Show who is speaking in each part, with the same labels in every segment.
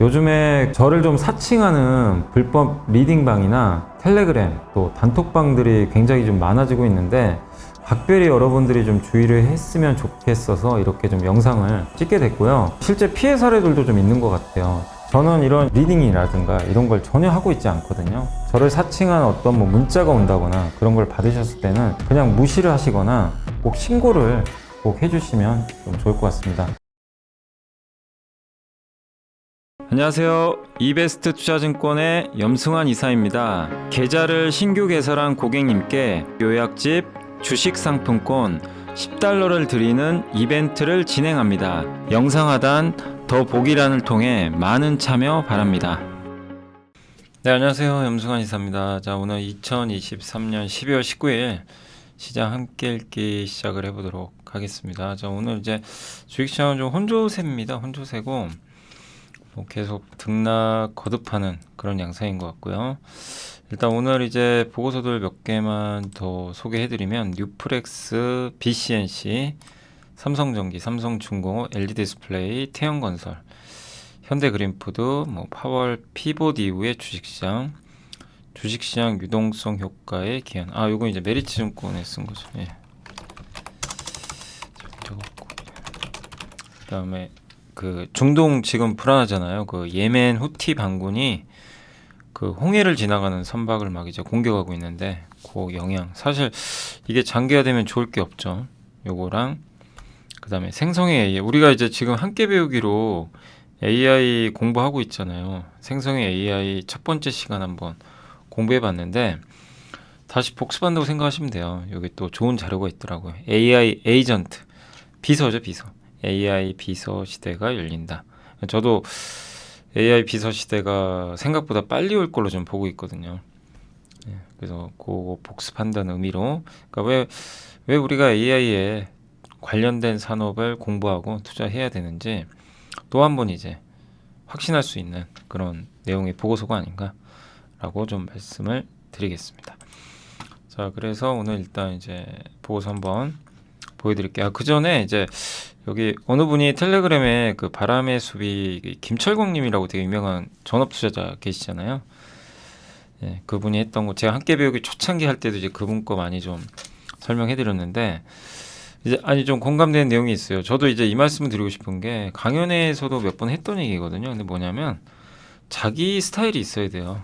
Speaker 1: 요즘에 저를 좀 사칭하는 불법 리딩방이나 텔레그램 또 단톡방들이 굉장히 좀 많아지고 있는데 각별히 여러분들이 좀 주의를 했으면 좋겠어서 이렇게 좀 영상을 찍게 됐고요. 실제 피해 사례들도 좀 있는 것 같아요. 저는 이런 리딩이라든가 이런 걸 전혀 하고 있지 않거든요. 저를 사칭한 어떤 뭐 문자가 온다거나 그런 걸 받으셨을 때는 그냥 무시를 하시거나 꼭 신고를 꼭 해주시면 좀 좋을 것 같습니다. 안녕하세요. 이베스트 투자증권의 염승환 이사입니다. 계좌를 신규 개설한 고객님께 요약집 주식 상품권 10달러를 드리는 이벤트를 진행합니다. 영상 하단 더 보기란을 통해 많은 참여 바랍니다. 네, 안녕하세요. 염승환 이사입니다. 자, 오늘 2023년 12월 19일 시장 함께 읽기 시작을 해보도록 하겠습니다. 자, 오늘 이제 주식시장은 좀 혼조세입니다. 혼조세고 계속 등락 거듭하는 그런 양상인 것 같고요. 일단 오늘 이제 보고서들 몇 개만 더 소개해드리면 뉴프렉스, BCNC, 삼성전기, 삼성중공업, LG디스플레이, 태영건설, 현대그린푸드, 파월 피봇 이후의 주식시장 유동성 효과의 기한. 요거 이제 메리츠증권에 쓴 거죠. 예. 그다음에 그 중동 지금 불안하잖아요. 그 예멘 후티 반군이 그 홍해를 지나가는 선박을 막 이제 공격하고 있는데 그 영향 사실 이게 장기화되면 좋을 게 없죠. 요거랑 그다음에 생성의 AI 우리가 이제 지금 함께 배우기로 AI 공부하고 있잖아요. 생성의 AI 첫 번째 시간 한번 공부해 봤는데 다시 복습한다고 생각하시면 돼요. 여기 또 좋은 자료가 있더라고요. AI 에이전트 비서죠, 비서. AI 비서 시대가 열린다. 저도 AI 비서 시대가 생각보다 빨리 올 걸로 좀 보고 있거든요. 그래서 그거 복습한다는 의미로 그러니까 왜 우리가 AI에 관련된 산업을 공부하고 투자해야 되는지 또 한 번 이제 확신할 수 있는 그런 내용의 보고서가 아닌가라고 좀 말씀을 드리겠습니다. 자, 그래서 오늘 일단 이제 보고서 한번 보여드릴게요. 그 전에 이제 여기 어느 분이 텔레그램에 그 바람의 숲이 김철광님이라고 되게 유명한 전업 투자자 계시잖아요. 예, 그분이 했던 거 제가 함께 배우기 초창기 할 때도 이제 그분 거 많이 좀 설명해드렸는데 이제 좀 공감되는 내용이 있어요. 저도 이제 이 말씀을 드리고 싶은 게 강연회에서도 몇 번 했던 얘기거든요. 근데 뭐냐면 자기 스타일이 있어야 돼요.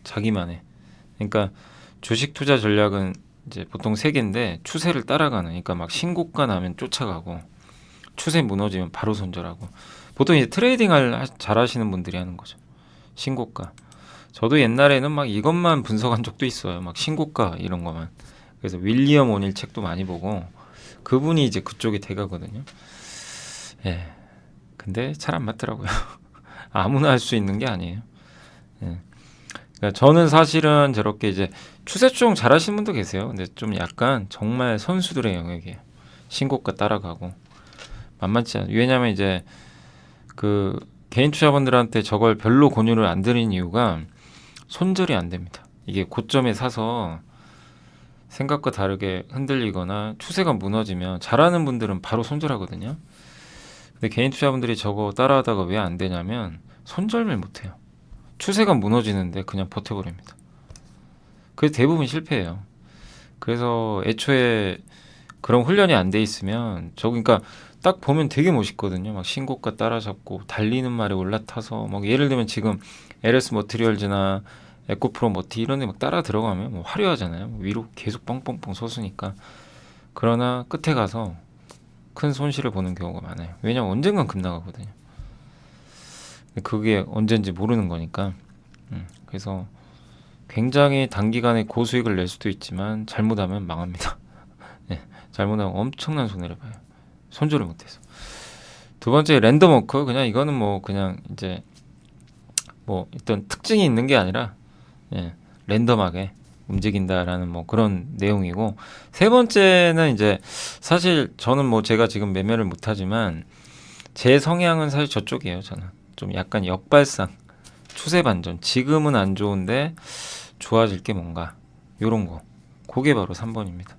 Speaker 1: 자기만의. 그러니까 주식 투자 전략은 이제 보통 세 개인데 추세를 따라가는. 그러니까 막 신고가 나면 쫓아가고 추세 무너지면 바로 손절하고. 보통 이제 트레이딩을 잘 하시는 분들이 하는 거죠. 신고가. 저도 옛날에는 막 이것만 분석한 적도 있어요. 막 신고가 이런 거만. 그래서 윌리엄 오닐 책도 많이 보고 그분이 이제 그쪽에 대가거든요. 예. 근데 잘 안 맞더라고요. 아무나 할 수 있는 게 아니에요. 예. 그러니까 저는 사실은 저렇게 이제 추세 추종 잘 하시는 분도 계세요. 근데 좀 약간 정말 선수들의 영역이에요. 신고가 따라가고 만만치 않아요. 왜냐면 이제 그 개인 투자분들한테 저걸 별로 권유를 안 드리는 이유가 손절이 안 됩니다. 이게 고점에 사서 생각과 다르게 흔들리거나 추세가 무너지면 잘하는 분들은 바로 손절하거든요. 근데 개인 투자분들이 저거 따라하다가 왜 안 되냐면 손절을 못해요. 추세가 무너지는데 그냥 버텨버립니다. 그래서 대부분 실패해요. 그래서 애초에 그런 훈련이 안 돼 있으면 그러니까 딱 보면 되게 멋있거든요. 막 신고가 따라잡고 달리는 말에 올라타서 막 예를 들면 지금 LS 머티리얼즈나 에코프로 머티 이런 데 막 따라 들어가면 뭐 화려하잖아요. 위로 계속 뻥뻥뻥 솟으니까. 그러나 끝에 가서 큰 손실을 보는 경우가 많아요. 왜냐면 언젠간 급나가거든요. 그게 언젠지 모르는 거니까. 그래서 굉장히 단기간에 고수익을 낼 수도 있지만 잘못하면 망합니다. 네, 잘못하면 엄청난 손해를 봐요. 손절을 못해서. 두 번째 랜덤워크 그냥 이거는 뭐 그냥 이제 뭐 어떤 특징이 있는 게 아니라 랜덤하게 움직인다라는 뭐 그런 내용이고 세 번째는 이제 사실 저는 뭐 제가 지금 매매를 못하지만 제 성향은 사실 저쪽이에요. 저는 좀 약간 역발상 추세 반전 지금은 안 좋은데 좋아질 게 뭔가 요런 거 그게 바로 3번입니다.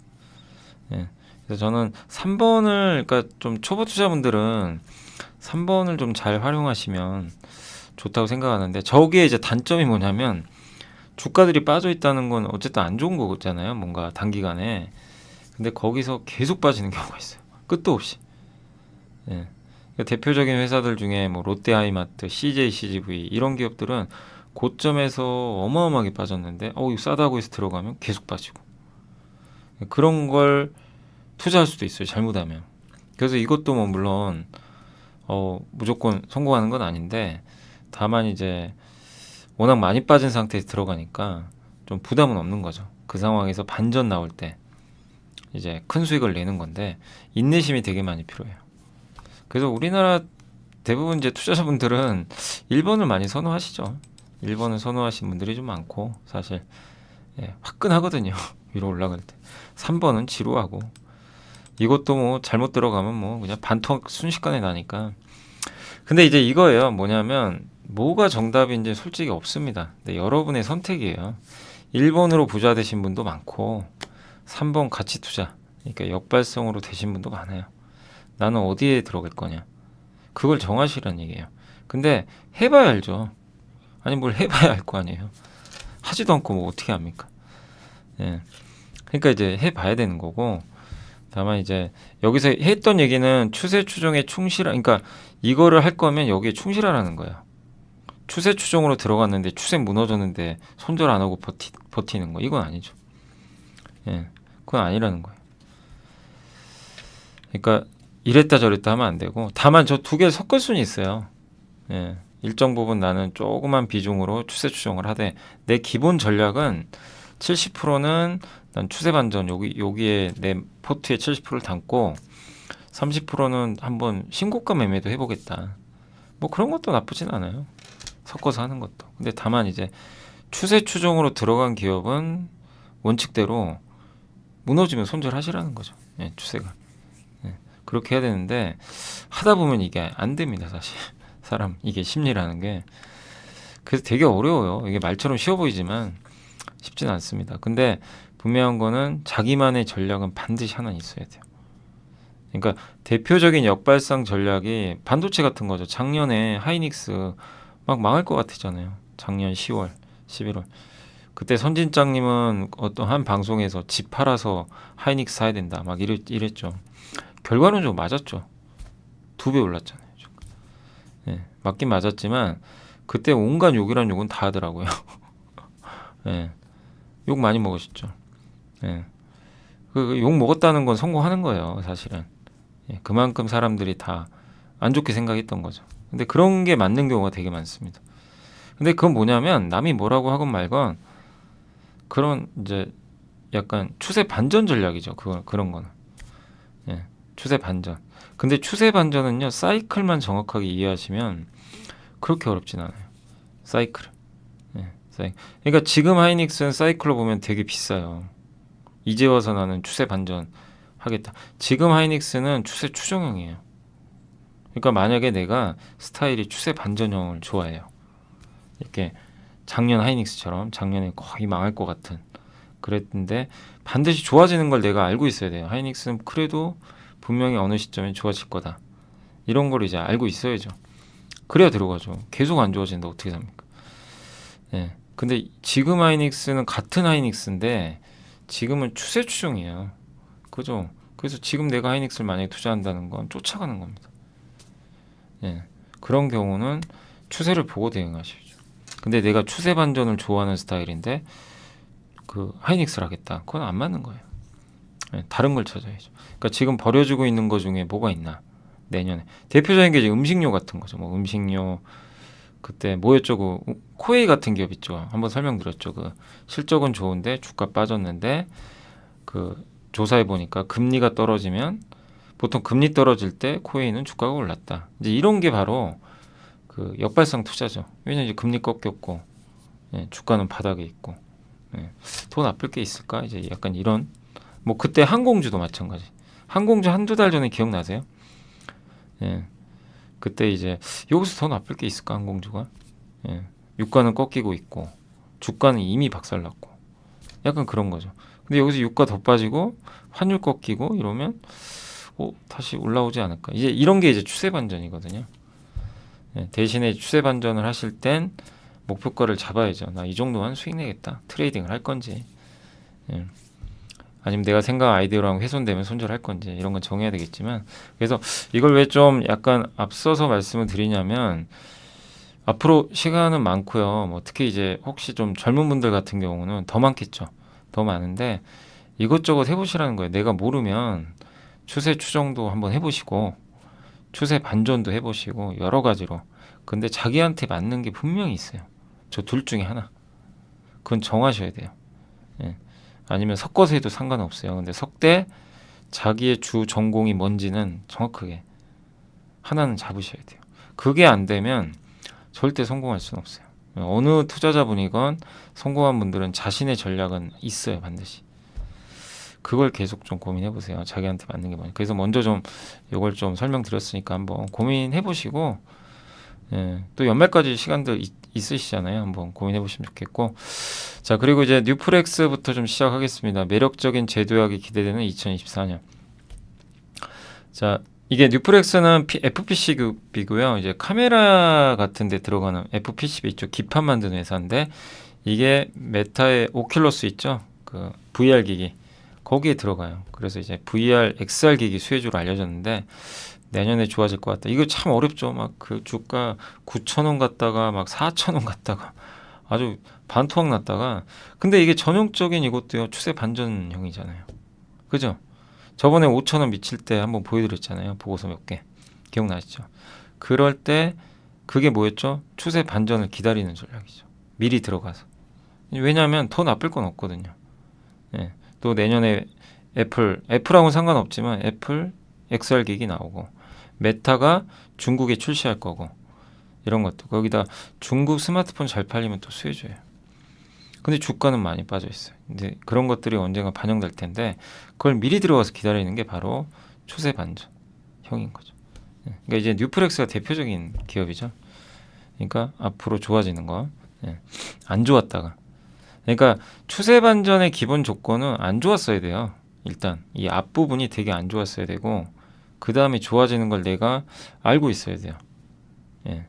Speaker 1: 예. 그래서 저는 3번을 그러니까 좀 초보 투자분들은 3번을 좀 잘 활용하시면 좋다고 생각하는데 저기에 이제 단점이 뭐냐면 주가들이 빠져 있다는 건 어쨌든 안 좋은 거잖아요. 뭔가 단기간에. 근데 거기서 계속 빠지는 경우가 있어요. 끝도 없이. 예. 그러니까 대표적인 회사들 중에 뭐 롯데하이마트, CJ, CGV 이런 기업들은 고점에서 어마어마하게 빠졌는데 이거 싸다고 해서 들어가면 계속 빠지고 그런 걸 투자할 수도 있어요. 잘못하면. 그래서 이것도 뭐 물론 무조건 성공하는 건 아닌데 다만 이제 워낙 많이 빠진 상태에서 들어가니까 좀 부담은 없는 거죠. 그 상황에서 반전 나올 때 이제 큰 수익을 내는 건데 인내심이 되게 많이 필요해요. 그래서 우리나라 대부분 이제 투자자분들은 1번을 많이 선호하시죠. 1번을 선호하시는 분들이 좀 많고 사실 화끈하거든요. 위로 올라갈 때. 3번은 지루하고 이것도 뭐 잘못 들어가면 뭐 그냥 반토막 순식간에 나니까. 근데 이제 이거예요. 뭐냐면 뭐가 정답인지 솔직히 없습니다. 근데 여러분의 선택이에요. 1번으로 부자 되신 분도 많고 3번 가치 투자 그러니까 역발성으로 되신 분도 많아요. 나는 어디에 들어갈 거냐 그걸 정하시라는 얘기예요. 근데 해봐야 알죠. 아니 뭘 해봐야 알 거 아니에요. 하지도 않고 뭐 어떻게 합니까? 예. 그러니까 이제 해봐야 되는 거고 다만 이제 여기서 했던 얘기는 추세 추종에 그러니까 이거를 할 거면 여기에 충실하라는 거예요. 추세 추종으로 들어갔는데 추세 무너졌는데 손절 안 하고 버티는 거 이건 아니죠. 예, 그건 아니라는 거예요. 그러니까 이랬다 저랬다 하면 안 되고 다만 저 두 개 섞을 수는 있어요. 예, 일정 부분 나는 조그만 비중으로 추세 추종을 하되 내 기본 전략은 70%는 난 추세 반전 여기에 내 포트에 70%를 담고 30%는 한번 신고가 매매도 해보겠다. 뭐 그런 것도 나쁘진 않아요. 섞어서 하는 것도. 근데 다만 이제 추세 추종으로 들어간 기업은 원칙대로 무너지면 손절하시라는 거죠. 예, 추세가. 예, 그렇게 해야 되는데 하다 보면 이게 안 됩니다, 사실. 사람 이게 심리라는 게. 그래서 되게 어려워요. 이게 말처럼 쉬워 보이지만 쉽진 않습니다. 근데 분명한 거는 자기만의 전략은 반드시 하나 있어야 돼요. 그러니까 대표적인 역발상 전략이 반도체 같은 거죠. 작년에 하이닉스 막 망할 것 같았잖아요. 작년 10월, 11월. 그때 선진장님은 어떤 한 방송에서 집 팔아서 하이닉스 사야 된다. 막 이랬죠. 결과는 좀 맞았죠. 2배 올랐잖아요. 예, 맞긴 맞았지만 그때 온갖 욕이란 욕은 다 하더라고요. 예, 욕 많이 먹으셨죠. 예, 욕 먹었다는 건 성공하는 거예요, 사실은. 예, 그만큼 사람들이 다 안 좋게 생각했던 거죠. 근데 그런 게 맞는 경우가 되게 많습니다. 근데 그건 뭐냐면 남이 뭐라고 하건 말건 그런 이제 약간 추세 반전 전략이죠. 그런 거는. 예, 추세 반전. 근데 추세 반전은요 사이클만 정확하게 이해하시면 그렇게 어렵진 않아요. 사이클. 예, 그러니까 지금 하이닉스는 사이클로 보면 되게 비싸요. 이제 와서 나는 추세 반전 하겠다. 지금 하이닉스는 추세 추종형이에요. 그러니까 만약에 내가 스타일이 추세 반전형을 좋아해요. 이렇게 작년 하이닉스처럼 작년에 거의 망할 것 같은 그랬는데 반드시 좋아지는 걸 내가 알고 있어야 돼요. 하이닉스는 그래도 분명히 어느 시점에 좋아질 거다. 이런 걸 이제 알고 있어야죠. 그래야 들어가죠. 계속 안 좋아지는데 어떻게 삽니까? 예. 근데 지금 하이닉스는 같은 하이닉스인데 지금은 추세 추종이에요. 그죠? 그래서 지금 내가 하이닉스를 만약에 투자한다는 건 쫓아가는 겁니다. 예. 그런 경우는 추세를 보고 대응하시죠. 근데 내가 추세 반전을 좋아하는 스타일인데 그 하이닉스를 하겠다. 그건 안 맞는 거예요. 예, 다른 걸 찾아야죠. 그러니까 지금 버려지고 있는 거 중에 뭐가 있나? 내년에 대표적인 게 이제 음식료 같은 거죠. 뭐 음식료 그때 뭐였죠? 그 코웨이 같은 기업 있죠. 한번 설명드렸죠. 그 실적은 좋은데 주가 빠졌는데 그 조사해 보니까 금리가 떨어지면 보통 금리 떨어질 때 코웨이는 주가가 올랐다. 이제 이런 게 바로 그 역발상 투자죠. 왜냐면 이제 금리 꺾였고 예, 주가는 바닥에 있고 예, 더 나쁠 게 있을까? 이제 약간 이런 뭐 그때 항공주도 마찬가지. 항공주 한두 달 전에 기억나세요? 예, 그때 이제 여기서 더 나쁠 게 있을까 항공주가? 예, 유가는 꺾이고 있고 주가는 이미 박살났고 약간 그런 거죠. 근데 여기서 유가 더 빠지고 환율 꺾이고 이러면 다시 올라오지 않을까? 이제 이런 게 이제 추세 반전이거든요. 예, 대신에 추세 반전을 하실 땐 목표가를 잡아야죠. 나 이 정도만 수익 내겠다. 트레이딩을 할 건지, 예. 아니면 내가 생각 아이디어랑 훼손되면 손절할 건지 이런 건 정해야 되겠지만, 그래서 이걸 왜 좀 약간 앞서서 말씀을 드리냐면, 앞으로 시간은 많고요. 뭐 특히 이제 혹시 좀 젊은 분들 같은 경우는 더 많겠죠. 더 많은데 이것저것 해보시라는 거예요. 내가 모르면 추세 추정도 한번 해보시고 추세 반전도 해보시고 여러 가지로. 근데 자기한테 맞는 게 분명히 있어요. 저 둘 중에 하나. 그건 정하셔야 돼요. 예. 아니면 섞어서 해도 상관없어요. 근데 섞되 자기의 주 전공이 뭔지는 정확하게 하나는 잡으셔야 돼요. 그게 안 되면 절대 성공할 수는 없어요. 어느 투자자분이건 성공한 분들은 자신의 전략은 있어요, 반드시. 그걸 계속 좀 고민해 보세요. 자기한테 맞는 게 뭐냐. 그래서 먼저 좀 이걸 좀 설명드렸으니까 한번 고민해 보시고, 예, 또 연말까지 시간들 있으시잖아요. 한번 고민해 보시면 좋겠고. 자, 그리고 이제 뉴프렉스부터 좀 시작하겠습니다. 매력적인 재도약이 기대되는 2024년. 자, 이게 뉴프렉스는 FPC급이고요. 이제 카메라 같은 데 들어가는 FPCB 있죠. 기판 만드는 회사인데, 이게 메타의 오큘러스 있죠. 그 VR 기기. 거기에 들어가요. 그래서 이제 VR, XR 기기 수혜주로 알려졌는데, 내년에 좋아질 것 같다. 이거 참 어렵죠. 막 그 주가 9,000원 갔다가 막 4,000원 갔다가 아주 반토막 났다가. 근데 이게 전형적인 이것도요. 추세 반전형이잖아요. 그죠? 저번에 5,000원 미칠 때 한번 보여드렸잖아요. 보고서 몇 개. 기억나시죠? 그럴 때 그게 뭐였죠? 추세 반전을 기다리는 전략이죠. 미리 들어가서. 왜냐하면 더 나쁠 건 없거든요. 예. 또 내년에 애플하고는 상관없지만 애플 XR 기기 나오고, 메타가 중국에 출시할 거고, 이런 것도. 거기다 중국 스마트폰 잘 팔리면 또 수혜줘요. 근데 주가는 많이 빠져 있어요. 근데 그런 것들이 언젠가 반영될 텐데, 그걸 미리 들어가서 기다리는 게 바로 추세 반전형인 거죠. 예. 그러니까 이제 뉴프렉스가 대표적인 기업이죠. 그러니까 앞으로 좋아지는 거. 예. 안 좋았다가. 그러니까 추세 반전의 기본 조건은 안 좋았어야 돼요. 일단 이 앞부분이 되게 안 좋았어야 되고, 그 다음에 좋아지는 걸 내가 알고 있어야 돼요. 예.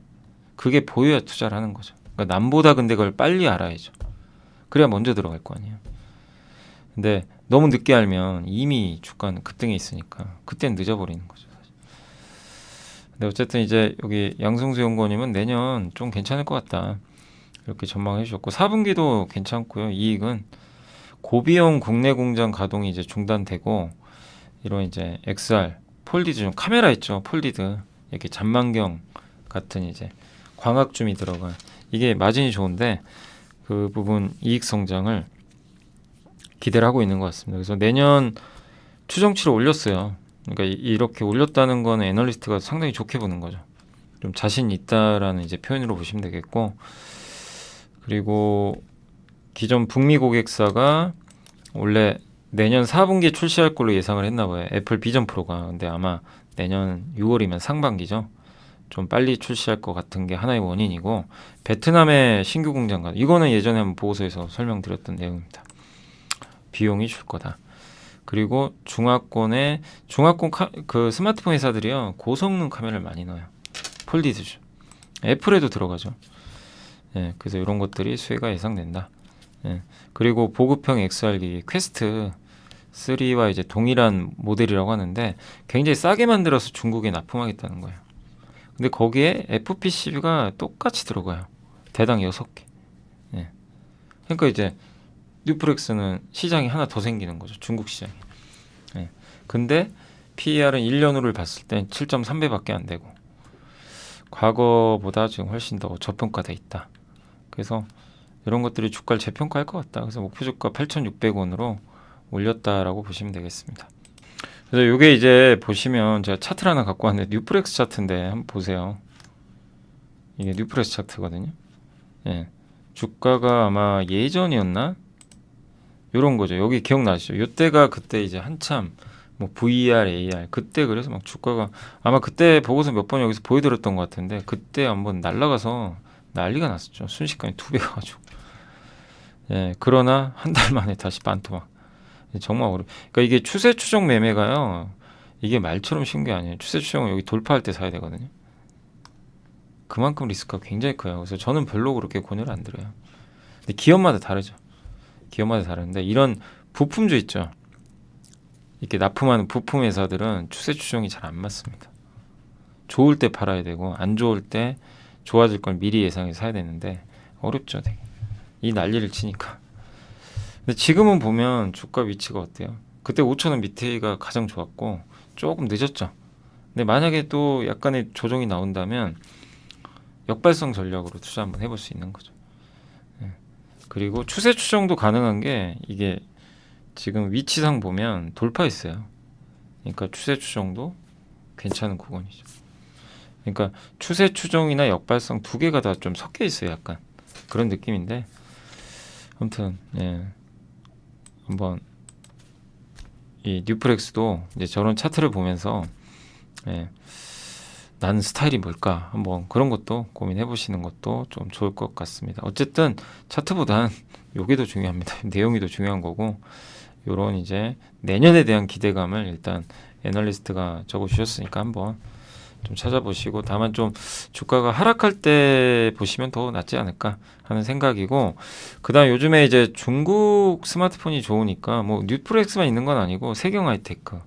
Speaker 1: 그게 보여야 투자를 하는 거죠. 그러니까 남보다 근데 그걸 빨리 알아야죠. 그래야 먼저 들어갈 거 아니에요. 근데 너무 늦게 알면 이미 주가는 급등에 있으니까 그때는 늦어버리는 거죠. 사실. 근데 어쨌든 이제 여기 양승수 연구원님은 내년 좀 괜찮을 것 같다, 이렇게 전망해 주셨고, 4분기도 괜찮고요. 이익은 고비용 국내 공장 가동이 이제 중단되고, 이런 이제 XR 폴디드 좀 카메라 있죠. 폴디드 이렇게 잔망경 같은 이제 광학줌이 들어간, 이게 마진이 좋은데 그 부분 이익 성장을 기대를 하고 있는 것 같습니다. 그래서 내년 추정치를 올렸어요. 그러니까 이렇게 올렸다는 거는 애널리스트가 상당히 좋게 보는 거죠. 좀 자신 있다라는 이제 표현으로 보시면 되겠고, 그리고 기존 북미 고객사가 원래 내년 4분기에 출시할 걸로 예상을 했나 봐요. 애플 비전 프로가. 근데 아마 내년 6월이면 상반기죠. 좀 빨리 출시할 것 같은 게 하나의 원인이고, 베트남의 신규 공장 가, 이거는 예전에 한번 보고서에서 설명드렸던 내용입니다. 비용이 줄 거다. 그리고 중화권 그 스마트폰 회사들이요, 고성능 카메라를 많이 넣어요. 폴디드죠. 애플에도 들어가죠. 예, 그래서 이런 것들이 수혜가 예상된다. 예, 그리고 보급형 XR 기기 퀘스트 3와 이제 동일한 모델이라고 하는데, 굉장히 싸게 만들어서 중국에 납품하겠다는 거예요. 근데 거기에 FPCB가 똑같이 들어가요. 대당 6개. 예. 그러니까 이제 뉴프렉스는 시장이 하나 더 생기는 거죠. 중국 시장이. 예. 근데 PER은 1년으로 봤을 땐 7.3배밖에 안 되고, 과거보다 지금 훨씬 더 저평가돼 있다. 그래서 이런 것들이 주가를 재평가할 것 같다. 그래서 목표 주가 8,600원으로 올렸다라고 보시면 되겠습니다. 그래서 이게 이제 보시면 제가 차트를 하나 갖고 왔는데, 뉴프렉스 차트인데 한번 보세요. 이게 뉴프렉스 차트거든요. 예. 주가가 아마 예전이었나? 요런 거죠. 여기 기억나시죠? 요때가 그때 이제 한참 뭐 VR, AR 그때, 그래서 막 주가가 아마 그때 보고서 몇 번 여기서 보여드렸던 것 같은데, 그때 한번 날라가서 난리가 났었죠. 순식간에 2배 가지고. 예. 그러나 한 달 만에 다시 반토막. 정말 그러니까 이게 추세 추정 매매가요, 이게 말처럼 쉬운 게 아니에요. 추세 추정은 여기 돌파할 때 사야 되거든요. 그만큼 리스크가 굉장히 커요. 그래서 저는 별로 그렇게 권유를 안 드려요. 근데 기업마다 다르죠. 기업마다 다른데 이런 부품주 있죠. 이렇게 납품하는 부품 회사들은 추세 추종이 잘 안 맞습니다. 좋을 때 팔아야 되고 안 좋을 때 좋아질 걸 미리 예상해서 사야 되는데 어렵죠, 되게. 이 난리를 치니까. 근데 지금은 보면 주가 위치가 어때요? 그때 5,000원 밑에가 가장 좋았고 조금 늦었죠. 근데 만약에 또 약간의 조정이 나온다면 역발성 전략으로 투자 한번 해볼 수 있는 거죠. 예. 그리고 추세 추정도 가능한 게 이게 지금 위치상 보면 돌파했어요. 그러니까 추세 추정도 괜찮은 구간이죠. 그러니까 추세 추정이나 역발성 두 개가 다 좀 섞여 있어요. 약간 그런 느낌인데 아무튼 예. 한번 이 뉴프렉스도 이제 저런 차트를 보면서 예. 나는 스타일이 뭘까 한번 그런 것도 고민해 보시는 것도 좀 좋을 것 같습니다. 어쨌든 차트보단 요게 더 중요합니다. 내용이 더 중요한 거고 요런 이제 내년에 대한 기대감을 일단 애널리스트가 적어 주셨으니까 한번 좀 찾아보시고 다만 좀 주가가 하락할 때 보시면 더 낫지 않을까 하는 생각이고 그다음 요즘에 이제 중국 스마트폰이 좋으니까 뭐 뉴프렉스만 있는 건 아니고 세경 하이테크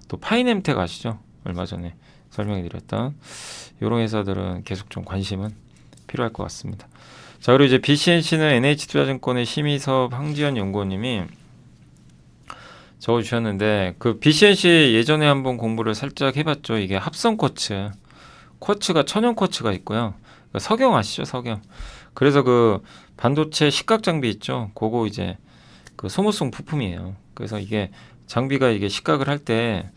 Speaker 1: 또 파이nem텍 아시죠? 얼마 전에 설명해 드렸던 이런 회사들은 계속 좀 관심은 필요할 것 같습니다. 자 그리고 이제 BCNC는 NH투자증권의 심의섭 황지연 연구원님이 적어주셨는데 그 BCNC 예전에 한번 공부를 살짝 해봤죠. 이게 합성 쿼츠가 천연 쿼츠가 있고요. 그러니까 석영 아시죠? 석영. 그래서 그 반도체 식각 장비 있죠. 그거 이제 그 소모성 부품이에요. 그래서 이게 장비가 이게 식각을 할 때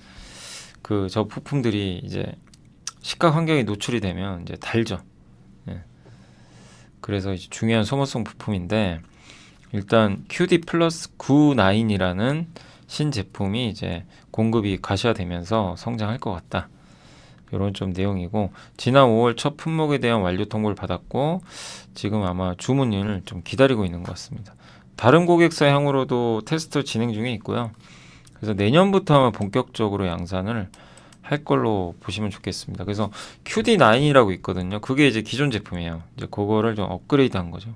Speaker 1: 그 저 부품들이 이제 식각 환경에 노출이 되면 이제 달죠. 예. 그래서 이제 중요한 소모성 부품인데 일단 QD 플러스 99이라는 신제품이 이제 공급이 가시화되면서 성장할 것 같다. 이런 좀 내용이고 지난 5월 첫 품목에 대한 완료 통보를 받았고 지금 아마 주문을 좀 기다리고 있는 것 같습니다. 다른 고객사 향으로도 테스트 진행 중에 있고요. 그래서 내년부터 아마 본격적으로 양산을 할 걸로 보시면 좋겠습니다. 그래서 QD9이라고 있거든요. 그게 이제 기존 제품이에요. 이제 그거를 좀 업그레이드한 거죠.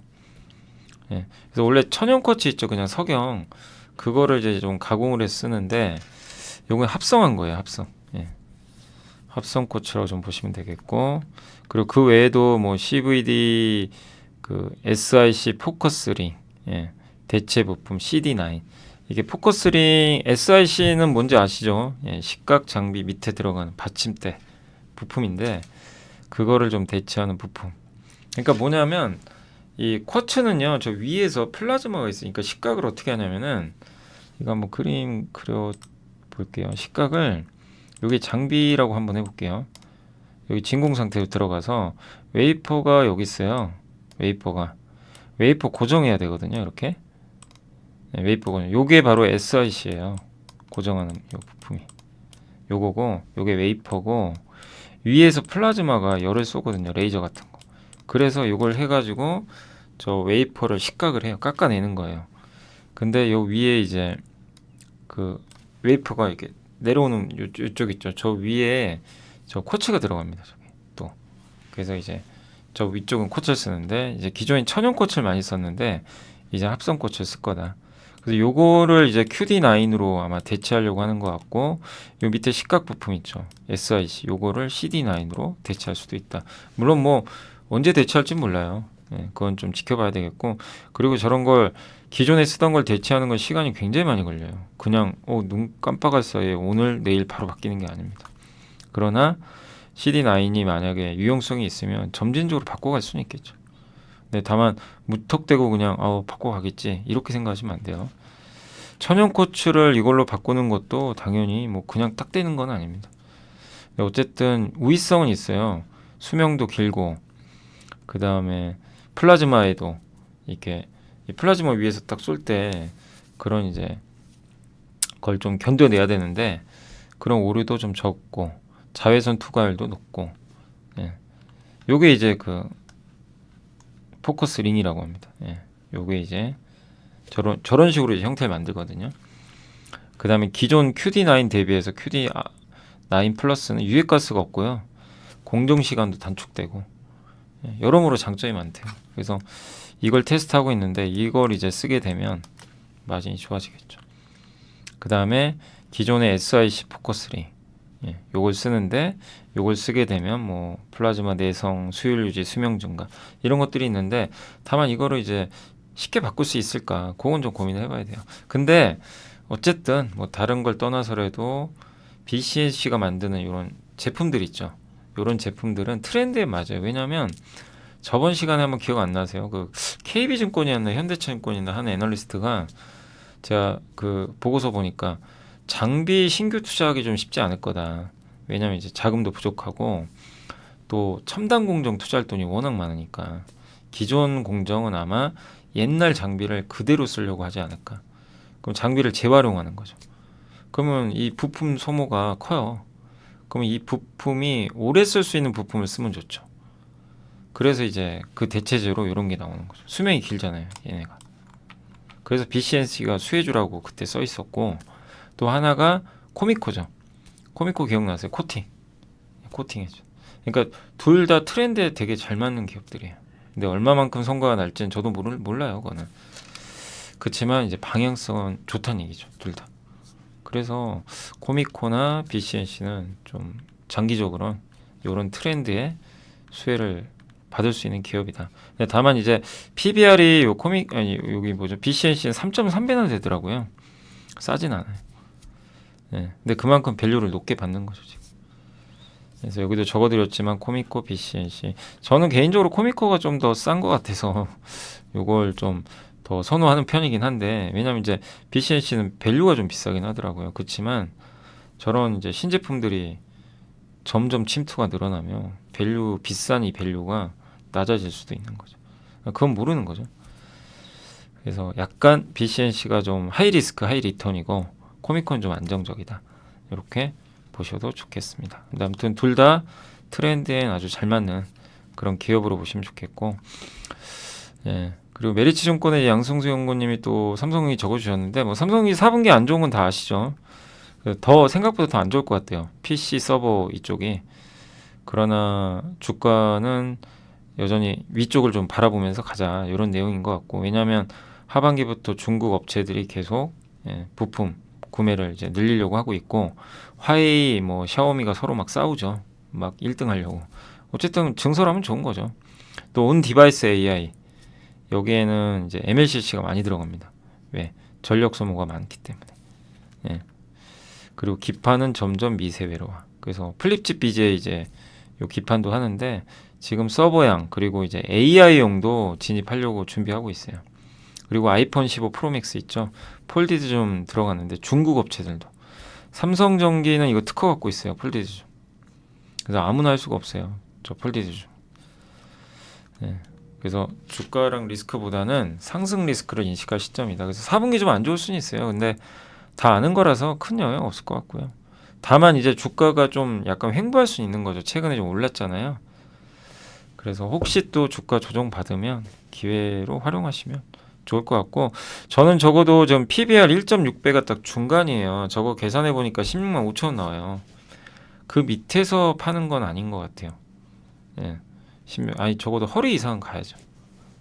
Speaker 1: 예. 그래서 원래 천연 쿼츠 있죠. 그냥 석영 그거를 이제 좀 가공을 해서 쓰는데 요건 합성한 거예요. 합성. 예. 합성 쿼츠라고 좀 보시면 되겠고 그리고 그 외에도 뭐 CVD 그 SIC 포커스링 예. 대체 부품 CD9 이게 포커스링 SIC는 뭔지 아시죠? 예. 식각 장비 밑에 들어가는 받침대 부품인데 그거를 좀 대체하는 부품. 그러니까 뭐냐면 이 쿼츠는요 저 위에서 플라즈마가 있으니까 식각을 어떻게 하냐면은 이거 한번 그림 그려 볼게요. 식각을 여기 장비라고 한번 해볼게요. 여기 진공 상태로 들어가서 웨이퍼가 여기 있어요. 웨이퍼 고정해야 되거든요. 이렇게 네, 웨이퍼 고정. 요게 바로 SIC예요. 고정하는 요 부품이 요거고 요게 웨이퍼고 위에서 플라즈마가 열을 쏘거든요. 레이저 같은 거. 그래서 요걸 해가지고 저 웨이퍼를 식각을 해요. 깎아내는 거예요. 근데 요 위에 이제 그 웨이퍼가 이렇게 내려오는 요쪽 있죠. 저 위에 저 쿼츠가 들어갑니다. 저기 또 그래서 이제 저 위쪽은 쿼츠를 쓰는데 이제 기존엔 천연 쿼츠를 많이 썼는데 이제 합성 쿼츠를 쓸 거다. 그래서 요거를 이제 QD9으로 아마 대체하려고 하는 것 같고 요 밑에 식각 부품 있죠. SIC 요거를 CD9으로 대체할 수도 있다. 물론 뭐 언제 대체할지 몰라요. 예, 그건 좀 지켜봐야 되겠고 그리고 저런 걸 기존에 쓰던 걸 대체하는 건 시간이 굉장히 많이 걸려요. 그냥 눈 깜빡할 사이에 오늘 내일 바로 바뀌는 게 아닙니다. 그러나 CD9이 만약에 유용성이 있으면 점진적으로 바꿔갈 수는 있겠죠. 네, 다만 무턱대고 그냥 바꿔가겠지 이렇게 생각하시면 안 돼요. 천연 쿼츠를 이걸로 바꾸는 것도 당연히 뭐 그냥 딱 되는 건 아닙니다. 어쨌든 우위성은 있어요. 수명도 길고 그 다음에 플라즈마에도 이렇게 이 플라즈마 위에서 딱 쏠 때 그런 이제 그걸 좀 견뎌내야 되는데 그런 오류도 좀 적고 자외선 투과율도 높고 예. 요게 이제 그 포커스 링이라고 합니다. 예. 요게 이제 저런 식으로 이제 형태를 만들거든요. 그 다음에 기존 QD9 대비해서 QD9 플러스는 유해가스가 없고요. 공정 시간도 단축되고 여러모로 장점이 많대요. 그래서 이걸 테스트하고 있는데 이걸 이제 쓰게 되면 마진이 좋아지겠죠. 그 다음에 기존의 SIC 포커3 요걸 쓰는데 요걸 쓰게 되면 뭐 플라즈마 내성, 수율 유지, 수명 증가 이런 것들이 있는데 다만 이거를 이제 쉽게 바꿀 수 있을까? 그건 좀 고민을 해봐야 돼요. 근데 어쨌든 뭐 다른 걸 떠나서라도 BCNC가 만드는 이런 제품들 있죠. 이런 제품들은 트렌드에 맞아요. 왜냐하면 저번 시간에 한번 기억 안 나세요? 그 KB증권이었나 현대차증권이나 한 애널리스트가 제가 그 보고서 보니까 장비 신규 투자하기 좀 쉽지 않을 거다. 왜냐하면 이제 자금도 부족하고 또 첨단 공정 투자할 돈이 워낙 많으니까 기존 공정은 아마 옛날 장비를 그대로 쓰려고 하지 않을까. 그럼 장비를 재활용하는 거죠. 그러면 이 부품 소모가 커요. 그러면 이 부품이 오래 쓸 수 있는 부품을 쓰면 좋죠. 그래서 이제 그 대체제로 이런 게 나오는 거죠. 수명이 길잖아요, 얘네가. 그래서 BCNC가 수혜주라고 그때 써 있었고 또 하나가 코미코죠. 코미코 기억나세요? 코팅해줘. 그러니까 둘 다 트렌드에 되게 잘 맞는 기업들이에요. 근데 얼마만큼 성과가 날지는 저도 몰라요, 그거는. 그렇지만 이제 방향성은 좋다는 얘기죠, 둘 다. 그래서 코미코나 BCNC는 좀 장기적으로 이런 트렌드에 수혜를 받을 수 있는 기업이다. 근데 다만 이제 PBR이 여기 뭐죠? BCNC는 3.3배나 되더라고요. 싸진 않아요. 근데 그만큼 밸류를 높게 받는 거죠, 지금. 그래서 여기도 적어드렸지만 코미코, BCNC. 저는 개인적으로 코미코가 좀 더 싼 것 같아서 요걸 좀 더 선호하는 편이긴 한데 왜냐면 이제 BCNC는 밸류가 좀 비싸긴 하더라고요. 그렇지만 저런 이제 신제품들이 점점 침투가 늘어나면 비싼 이 밸류가 낮아질 수도 있는 거죠. 그건 모르는 거죠. 그래서 약간 BCNC가 좀 하이 리스크 하이 리턴이고 코미코는 좀 안정적이다. 이렇게 보셔도 좋겠습니다. 근데 아무튼 둘 다 트렌드에 아주 잘 맞는 그런 기업으로 보시면 좋겠고 그리고 메리츠증권의 양승수 연구님이 또 삼성이 적어주셨는데 뭐 삼성이 4분기 안 좋은 건 다 아시죠. 더 생각보다 더 안 좋을 것 같아요. PC 서버 이쪽이. 그러나 주가는 여전히 위쪽을 좀 바라보면서 가자 이런 내용인 것 같고 왜냐하면 하반기부터 중국 업체들이 계속 부품 구매를 이제 늘리려고 하고 있고 화웨이 뭐 샤오미가 서로 막 싸우죠. 막 1등 하려고. 어쨌든 증설하면 좋은 거죠. 또 온 디바이스 AI 여기에는 이제 MLCC가 많이 들어갑니다. 왜? 전력 소모가 많기 때문에. 그리고 기판은 점점 미세외로화. 그래서 플립칩 BJ 이제 요 기판도 하는데 지금 서버양 그리고 이제 AI용도 진입하려고 준비하고 있어요. 그리고 아이폰 15 프로맥스 있죠. 폴디드 좀 들어갔는데 중국 업체들도 삼성전기는 이거 특허 갖고 있어요. 폴디드 좀. 그래서 아무나 할 수가 없어요. 저 폴디드 좀. 그래서 주가랑 리스크보다는 상승 리스크를 인식할 시점이다. 그래서 4분기 좀 안 좋을 수는 있어요. 근데 다 아는 거라서 큰 영향 없을 것 같고요. 다만 이제 주가가 좀 약간 횡보할 수 있는 거죠. 최근에 좀 올랐잖아요. 그래서 혹시 또 주가 조정 받으면 기회로 활용하시면 좋을 것 같고 저는 적어도 지금 PBR 1.6배가 딱 중간이에요. 저거 계산해 보니까 16만 5천 원 나와요. 그 밑에서 파는 건 아닌 것 같아요. 아니 적어도 허리 이상은 가야죠.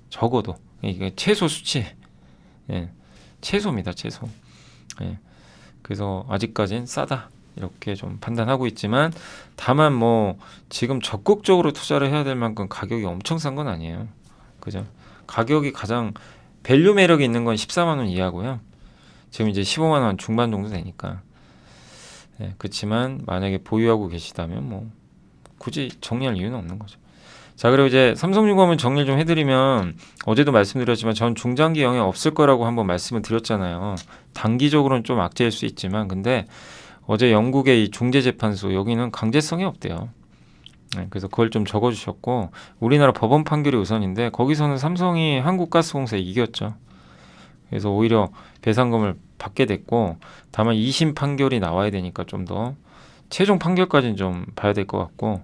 Speaker 1: 적어도 이게 최소 수치. 최소입니다. 최소. 그래서 아직까진 싸다 이렇게 좀 판단하고 있지만 다만 뭐 지금 적극적으로 투자를 해야 될 만큼 가격이 엄청 싼 건 아니에요. 그죠? 가격이 가장 밸류 매력이 있는 건 14만 원 이하고요. 지금 이제 15만 원 중반 정도 되니까. 그렇지만 만약에 보유하고 계시다면 뭐 굳이 정리할 이유는 없는 거죠. 자, 그리고 이제 삼성중공업 정리를 좀 해드리면 어제도 말씀드렸지만 전 중장기 영향 없을 거라고 한번 말씀을 드렸잖아요. 단기적으로는 좀 악재일 수 있지만 근데 어제 영국의 이 중재재판소 여기는 강제성이 없대요. 그래서 그걸 좀 적어주셨고 우리나라 법원 판결이 우선인데 거기서는 삼성이 한국가스공사에 이겼죠. 그래서 오히려 배상금을 받게 됐고 다만 2심 판결이 나와야 되니까 좀 더 최종 판결까지는 좀 봐야 될 것 같고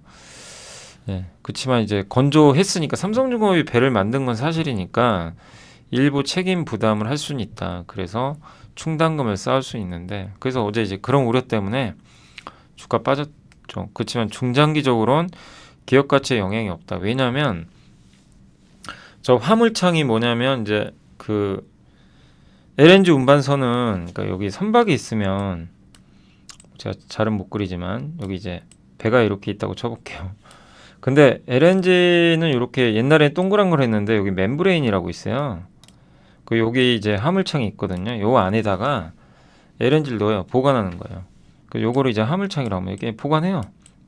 Speaker 1: 그렇지만 이제 건조했으니까 삼성중공업이 배를 만든 건 사실이니까 일부 책임 부담을 할 수는 있다. 그래서 충당금을 쌓을 수 있는데 그래서 어제 이제 그런 우려 때문에 주가 빠졌죠. 그렇지만 중장기적으로는 기업 가치에 영향이 없다. 왜냐하면 저 화물창이 뭐냐면 이제 그 LNG 운반선은 그러니까 여기 선박이 있으면 제가 잘은 못 그리지만 여기 이제 배가 이렇게 있다고 쳐볼게요. 근데 LNG는 이렇게 옛날에 동그란 걸 했는데 여기 멤브레인이라고 있어요. 그 여기 이제 화물창이 있거든요. 요 안에다가 LNG를 넣어요. 보관하는 거예요. 그 요거를 이제 화물창이라고 하면 이렇게 보관해요.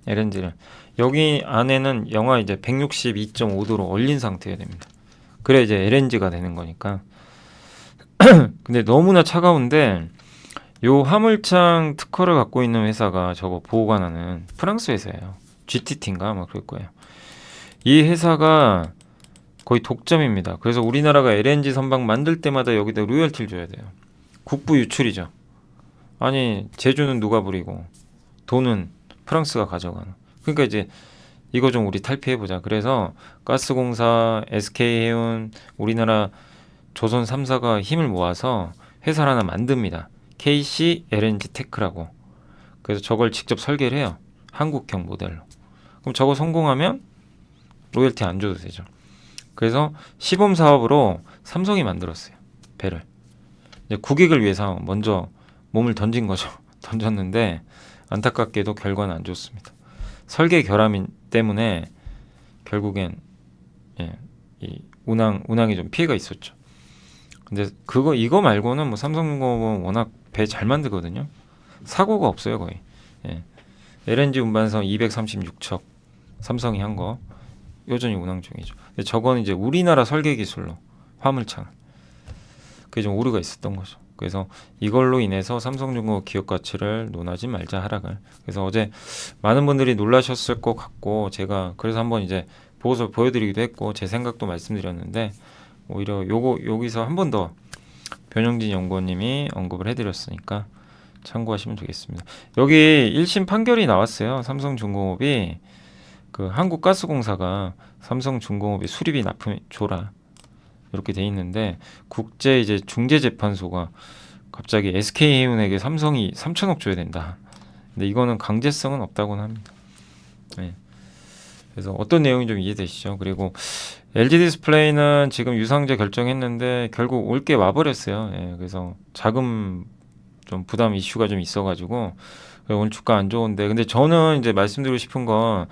Speaker 1: LNG를. 여기 안에는 영하 이제 162.5도로 얼린 상태여야 됩니다. 그래 이제 LNG가 되는 거니까. 근데 너무나 차가운데 요 화물창 특허를 갖고 있는 회사가 저거 보관하는 프랑스 회사예요. GTT인가 막 그럴 거예요. 이 회사가 거의 독점입니다. 그래서 우리나라가 LNG 선박 만들 때마다 여기다 로열티를 줘야 돼요. 국부 유출이죠. 아니 제주는 누가 부리고 돈은 프랑스가 가져가는. 그러니까 이제 이거 좀 우리 탈피해보자. 그래서 가스공사, SK해운, 우리나라 조선 3사가 힘을 모아서 회사를 하나 만듭니다. KC LNG 테크라고. 그래서 저걸 직접 설계를 해요. 한국형 모델로. 그럼 저거 성공하면 로열티 안 줘도 되죠. 그래서 시범 사업으로 삼성이 만들었어요. 배를. 이제 국익을 위해서 먼저 몸을 던진 거죠. 던졌는데 안타깝게도 결과는 안 좋습니다. 설계 결함 때문에 결국엔 이 운항에 좀 피해가 있었죠. 근데 이거 말고는 뭐 삼성중공업은 워낙 배 잘 만들거든요. 사고가 없어요 거의. LNG 운반선 236척 삼성이 한 거 여전히 운항 중이죠. 근데 저건 이제 우리나라 설계 기술로 화물창. 그게 좀 오류가 있었던 거죠. 그래서 이걸로 인해서 삼성중공업 기업 가치를 논하지 말자 하락을. 그래서 어제 많은 분들이 놀라셨을 것 같고 제가 그래서 한번 이제 보고서 보여드리기도 했고 제 생각도 말씀드렸는데 오히려 여기서 한 번 더 변영진 연구원님이 언급을 해드렸으니까 참고하시면 되겠습니다. 여기 1심 판결이 나왔어요. 삼성중공업이 그 한국가스공사가 삼성중공업이 수리비 납품 줘라 이렇게 돼 있는데 국제 이제 중재재판소가 갑자기 SK해운에게 삼성이 3천억 줘야 된다. 근데 이거는 강제성은 없다고는 합니다. 네. 그래서 어떤 내용이 좀 이해되시죠? 그리고 LG 디스플레이는 지금 유상제 결정했는데 결국 올 게 와버렸어요. 그래서 자금 좀 부담 이슈가 좀 있어가지고 오늘 주가 안 좋은데 근데 저는 이제 말씀드리고 싶은 건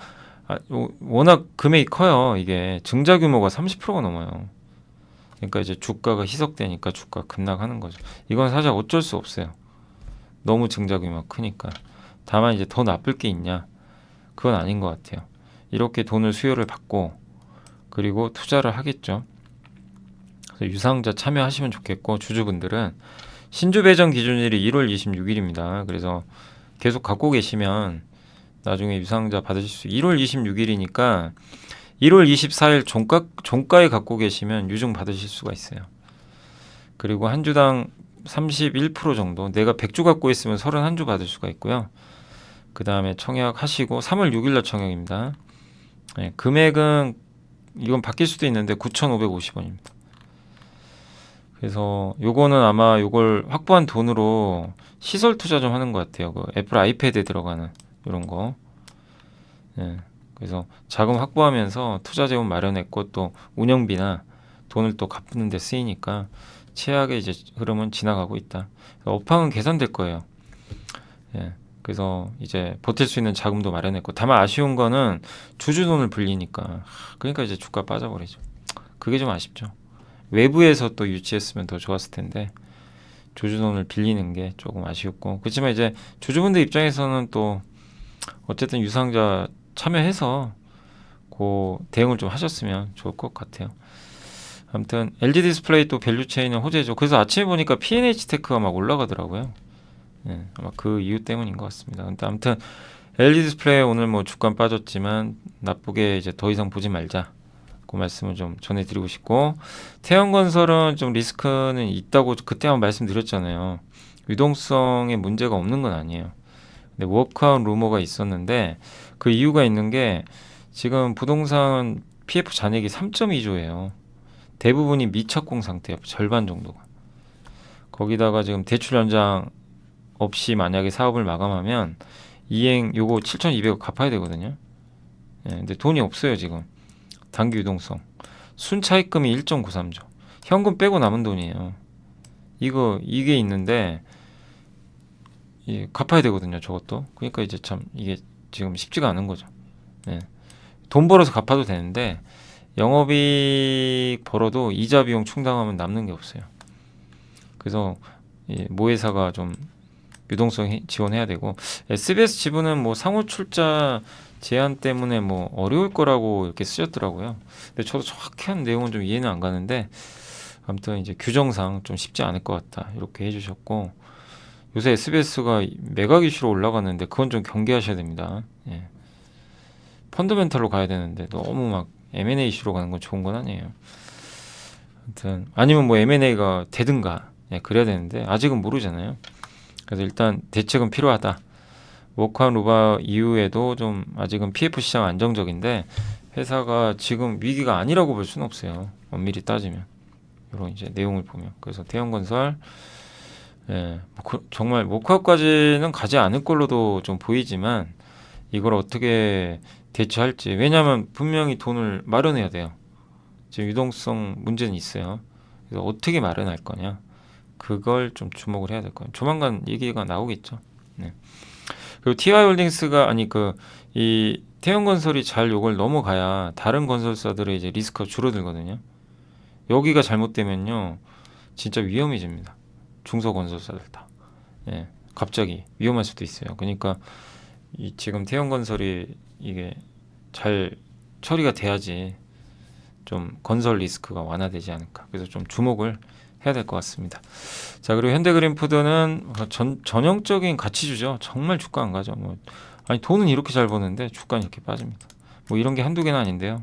Speaker 1: 워낙 금액이 커요. 이게 증자 규모가 30%가 넘어요. 그러니까 이제 주가가 희석되니까 주가 급락하는 거죠. 이건 사실 어쩔 수 없어요. 너무 증자 규모가 크니까. 다만 이제 더 나쁠 게 있냐? 그건 아닌 것 같아요. 이렇게 돈을 수요를 받고 그리고 투자를 하겠죠. 그래서 유상자 참여하시면 좋겠고 주주분들은 신주 배정 기준일이 1월 26일입니다. 그래서 계속 갖고 계시면 나중에 유상자 받으실 수 1월 26일이니까 1월 24일 종가에 갖고 계시면 유증 받으실 수가 있어요. 그리고 한 주당 31% 정도 내가 100주 갖고 있으면 31주 받을 수가 있고요. 그 다음에 청약하시고 3월 6일날 청약입니다. 금액은 이건 바뀔 수도 있는데 9,550원입니다. 그래서 요거는 아마 요걸 확보한 돈으로 시설 투자 좀 하는 것 같아요. 그 애플 아이패드에 들어가는 이런 거. 그래서 자금 확보하면서 투자 재원 마련했고 또 운영비나 돈을 또 갚는 데 쓰이니까 최악의 이제 흐름은 지나가고 있다. 업황은 개선될 거예요. 그래서 이제 버틸 수 있는 자금도 마련했고 다만 아쉬운 거는 주주 돈을 불리니까 그러니까 이제 주가 빠져버리죠. 그게 좀 아쉽죠. 외부에서 또 유치했으면 더 좋았을 텐데 주주 돈을 빌리는 게 조금 아쉬웠고 그렇지만 이제 주주분들 입장에서는 또 어쨌든 유상자 참여해서 그 대응을 좀 하셨으면 좋을 것 같아요. 아무튼 LG 디스플레이 또 밸류체인은 호재죠. 그래서 아침에 보니까 P&H 테크가 막 올라가더라고요. 아마 그 이유 때문인 것 같습니다. 근데 아무튼 LG 디스플레이 오늘 뭐 주가 빠졌지만 나쁘게 이제 더 이상 보지 말자. 그 말씀을 좀 전해드리고 싶고 태양건설은 좀 리스크는 있다고 그때 한번 말씀드렸잖아요. 유동성에 문제가 없는 건 아니에요. 근데 워크아웃 루머가 있었는데 그 이유가 있는 게 지금 부동산 PF 잔액이 3.2조예요. 대부분이 미착공 상태예요. 절반 정도가. 거기다가 지금 대출 연장 없이 만약에 사업을 마감하면 이행 요거 7,200억 갚아야 되거든요. 근데 돈이 없어요 지금. 단기 유동성. 순차입금이 1.93조. 현금 빼고 남은 돈이에요. 이게 있는데 갚아야 되거든요. 저것도. 그러니까 이제 참 이게 지금 쉽지가 않은 거죠. 예. 돈 벌어서 갚아도 되는데 영업이익 벌어도 이자 비용 충당하면 남는 게 없어요. 그래서 모회사가 좀 유동성 지원해야 되고, SBS 지분은 뭐 상호 출자 제한 때문에 뭐 어려울 거라고 이렇게 쓰셨더라고요. 근데 저도 정확한 내용은 좀 이해는 안 가는데 아무튼 이제 규정상 좀 쉽지 않을 것 같다 이렇게 해주셨고, 요새 SBS가 매각 이슈로 올라가는데 그건 좀 경계하셔야 됩니다. 예. 펀더멘털로 가야 되는데 너무 막 M&A 이슈로 가는 건 좋은 건 아니에요. 아무튼 아니면 뭐 M&A가 되든가, 예, 그래야 되는데 아직은 모르잖아요. 그래서 일단 대책은 필요하다. 워크한 루바 이후에도 좀 아직은 PF 시장 안정적인데 회사가 지금 위기가 아니라고 볼 수는 없어요. 엄밀히 따지면 이런 이제 내용을 보면. 그래서 태형건설, 예, 정말 워크아웃까지는 가지 않을 걸로도 좀 보이지만 이걸 어떻게 대처할지. 왜냐하면 분명히 돈을 마련해야 돼요. 지금 유동성 문제는 있어요. 그래서 어떻게 마련할 거냐. 그걸 좀 주목을 해야 될 거예요. 조만간 얘기가 나오겠죠. 네. 그리고 TI홀딩스가 이 태형건설이 잘 요걸 넘어가야 다른 건설사들의 이제 리스크가 줄어들거든요. 여기가 잘못되면요, 진짜 위험해집니다. 중소건설사들 다. 예, 갑자기 위험할 수도 있어요. 그러니까 지금 태형건설이 이게 잘 처리가 돼야지 좀 건설 리스크가 완화되지 않을까. 그래서 좀 주목을 해야 될 것 같습니다. 자, 그리고 현대그린푸드는 전형적인 가치주죠. 정말 주가 안 가죠. 아니 돈은 이렇게 잘 버는데 주가는 이렇게 빠집니다. 뭐 이런 게 한두 개는 아닌데요.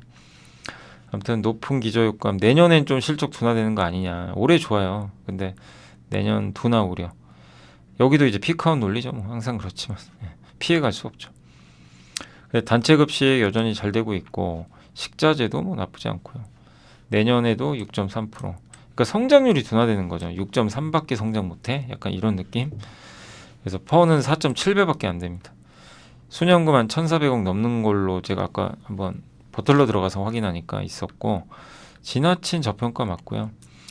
Speaker 1: 아무튼 높은 기저효과음, 내년엔 좀 실적 둔화되는 거 아니냐. 올해 좋아요. 근데 내년 둔화 우려. 여기도 이제 피크아웃 논리죠. 뭐 항상 그렇지만 피해갈 수 없죠. 단체 급식 여전히 잘 되고 있고 식자재도 뭐 나쁘지 않고요. 내년에도 6.3%. 그러니까 성장률이 둔화되는 거죠. 6.3밖에 성장 못해? 약간 이런 느낌. 그래서 퍼는 4.7배밖에 안 됩니다. 순연금 한 1,400억 넘는 걸로 제가 아까 한번 버틀러 들어가서 확인하니까 있었고, 지나친 저평가 맞고요.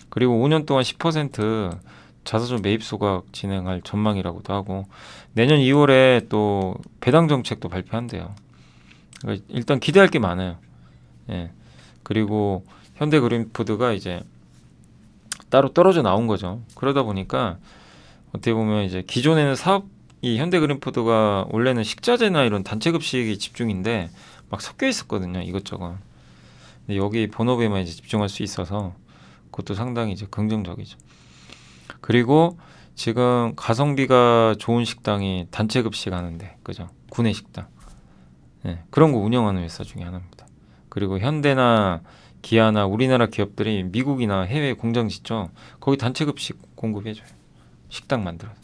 Speaker 1: 그리고 5년 동안 10% 자사주 매입 소각 진행할 전망이라고도 하고, 내년 2월에 또 배당 정책도 발표한대요. 그러니까 일단 기대할 게 많아요. 예. 그리고 현대그린푸드가 이제 따로 떨어져 나온 거죠. 그러다 보니까 어떻게 보면 이제 기존에는 이 현대그린푸드가 원래는 식자재나 이런 단체급식이 집중인데 막 섞여 있었거든요. 이것저것. 근데 여기 본업에만 이제 집중할 수 있어서 그것도 상당히 이제 긍정적이죠. 그리고 지금 가성비가 좋은 식당이 단체급식 하는데, 그죠? 구내식당. 네, 그런 거 운영하는 회사 중에 하나입니다. 그리고 현대나 기아나 우리나라 기업들이 미국이나 해외 공장 짓죠. 거기 단체급식 공급해줘요. 식당 만들어서.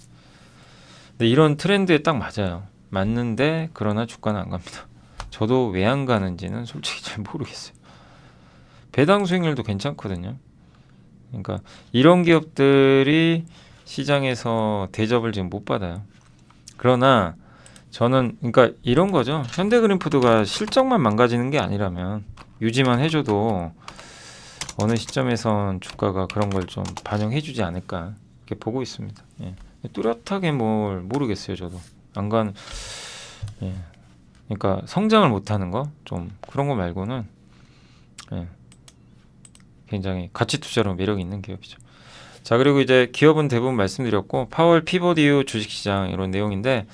Speaker 1: 근데 이런 트렌드에 딱 맞아요. 맞는데 그러나 주가는 안 갑니다. 저도 왜 안 가는지는 솔직히 잘 모르겠어요. 배당 수익률도 괜찮거든요. 그러니까 이런 기업들이 시장에서 대접을 지금 못 받아요. 그러나 저는 그러니까 이런 거죠. 현대그린푸드가 실적만 망가지는 게 아니라면 유지만 해줘도 어느 시점에선 주가가 그런 걸 좀 반영해주지 않을까 이렇게 보고 있습니다. 예. 뚜렷하게 뭘 모르겠어요. 저도 안 간. 예. 그러니까 성장을 못하는 거 좀 그런 거 말고는, 예, 굉장히 가치 투자로 매력 있는 기업이죠. 자, 그리고 이제 기업은 대부분 말씀드렸고 파월 피벗 이후 주식시장 이런 내용인데,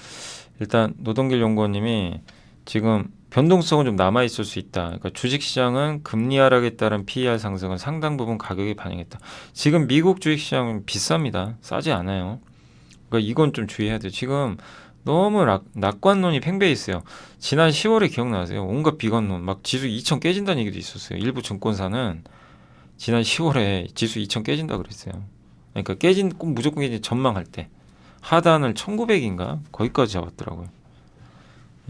Speaker 1: 일단 노동길 연구원님이 지금 변동성은 좀 남아 있을 수 있다. 그러니까 주식시장은 금리 하락에 따른 PER 상승은 상당 부분 가격에 반영했다. 지금 미국 주식시장은 비쌉니다. 싸지 않아요. 그러니까 이건 좀 주의해야 돼요. 지금 너무 낙관론이 팽배해 있어요. 지난 10월에 기억나세요? 온갖 비관론, 막 지수 2천 깨진다는 얘기도 있었어요. 일부 증권사는 지난 10월에 지수 2천 깨진다 그랬어요. 그러니까 꼭 무조건 깨진 전망할 때 하단을 1900인가 거기까지 잡았더라고요.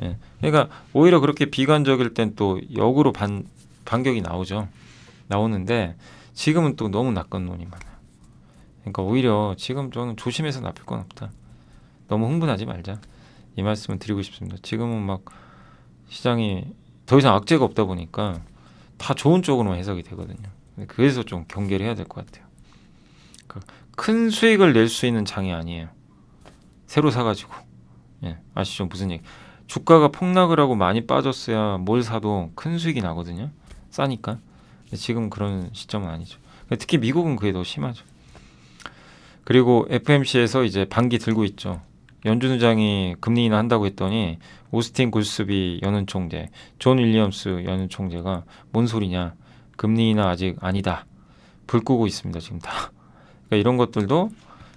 Speaker 1: 예. 그러니까 오히려 그렇게 비관적일 땐 또 역으로 반격이 나오는데 지금은 또 너무 낙관론이 많아요. 그러니까 오히려 지금 저는 조심해서 나쁠 건 없다. 너무 흥분하지 말자. 이 말씀을 드리고 싶습니다. 지금은 막 시장이 더 이상 악재가 없다 보니까 다 좋은 쪽으로 해석이 되거든요. 그래서 좀 경계를 해야 될 것 같아요. 큰 수익을 낼 수 있는 장이 아니에요. 새로 사가지고. 예, 아시죠? 무슨 얘기? 주가가 폭락을 하고 많이 빠졌어야 뭘 사도 큰 수익이 나거든요. 싸니까. 근데 지금 그런 시점은 아니죠. 특히 미국은 그게 더 심하죠. 그리고 FMC에서 이제 반기 들고 있죠. 연준 의장이 금리 인하 한다고 했더니 오스틴 골스비 연은 총재, 존 윌리엄스 연은 총재가 뭔 소리냐? 금리 인하 아직 아니다. 불 끄고 있습니다. 지금 다. 그러니까 이런 것들도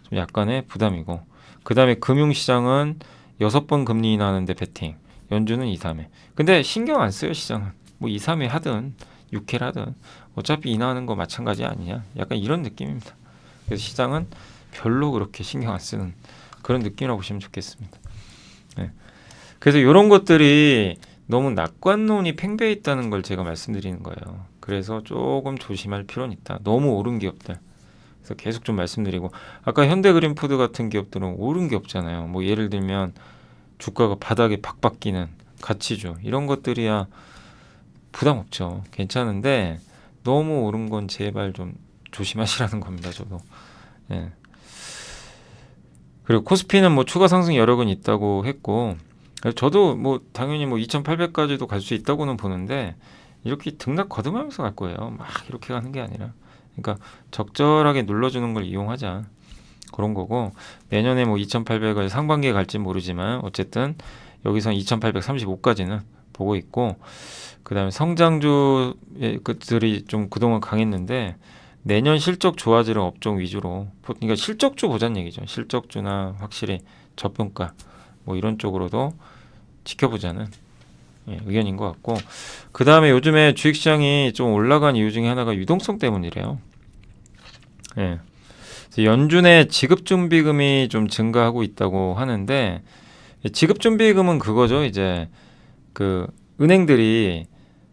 Speaker 1: 좀 약간의 부담이고, 그 다음에 금융시장은 6번 금리 인하하는데 베팅, 연준은 2, 3회. 근데 신경 안 써요. 시장은 뭐 2, 3회 하든 6회를 하든 어차피 인하하는 거 마찬가지 아니냐, 약간 이런 느낌입니다. 그래서 시장은 별로 그렇게 신경 안 쓰는 그런 느낌이라고 보시면 좋겠습니다. 네. 그래서 이런 것들이 너무 낙관론이 팽배해 있다는 걸 제가 말씀드리는 거예요. 그래서 조금 조심할 필요는 있다. 너무 오른 기업들. 그래서 계속 좀 말씀드리고, 아까 현대그린푸드 같은 기업들은 오른 게 없잖아요. 뭐 예를 들면 주가가 바닥에 박박 끼는 가치주, 이런 것들이야 부담 없죠. 괜찮은데 너무 오른 건 제발 좀 조심하시라는 겁니다. 저도. 예. 그리고 코스피는 뭐 추가 상승 여력은 있다고 했고, 저도 뭐 당연히 뭐 2,800까지도 갈 수 있다고는 보는데, 이렇게 등락 거듭하면서 갈 거예요. 막 이렇게 가는 게 아니라. 그러니까 적절하게 눌러주는 걸 이용하자, 그런 거고, 내년에 뭐 2,800을 상반기에 갈지 모르지만 어쨌든 여기서 2,835까지는 보고 있고, 그 다음에 성장주들이 좀 그동안 강했는데 내년 실적 좋아지는 업종 위주로, 그러니까 실적주 보자는 얘기죠. 실적주나 확실히 저평가 뭐 이런 쪽으로도 지켜보자는 의견인 것 같고, 그 다음에 요즘에 주식시장이 좀 올라간 이유 중에 하나가 유동성 때문이래요. 예. 연준의 지급준비금이 좀 증가하고 있다고 하는데, 지급준비금은 그거죠. 이제 그 은행들이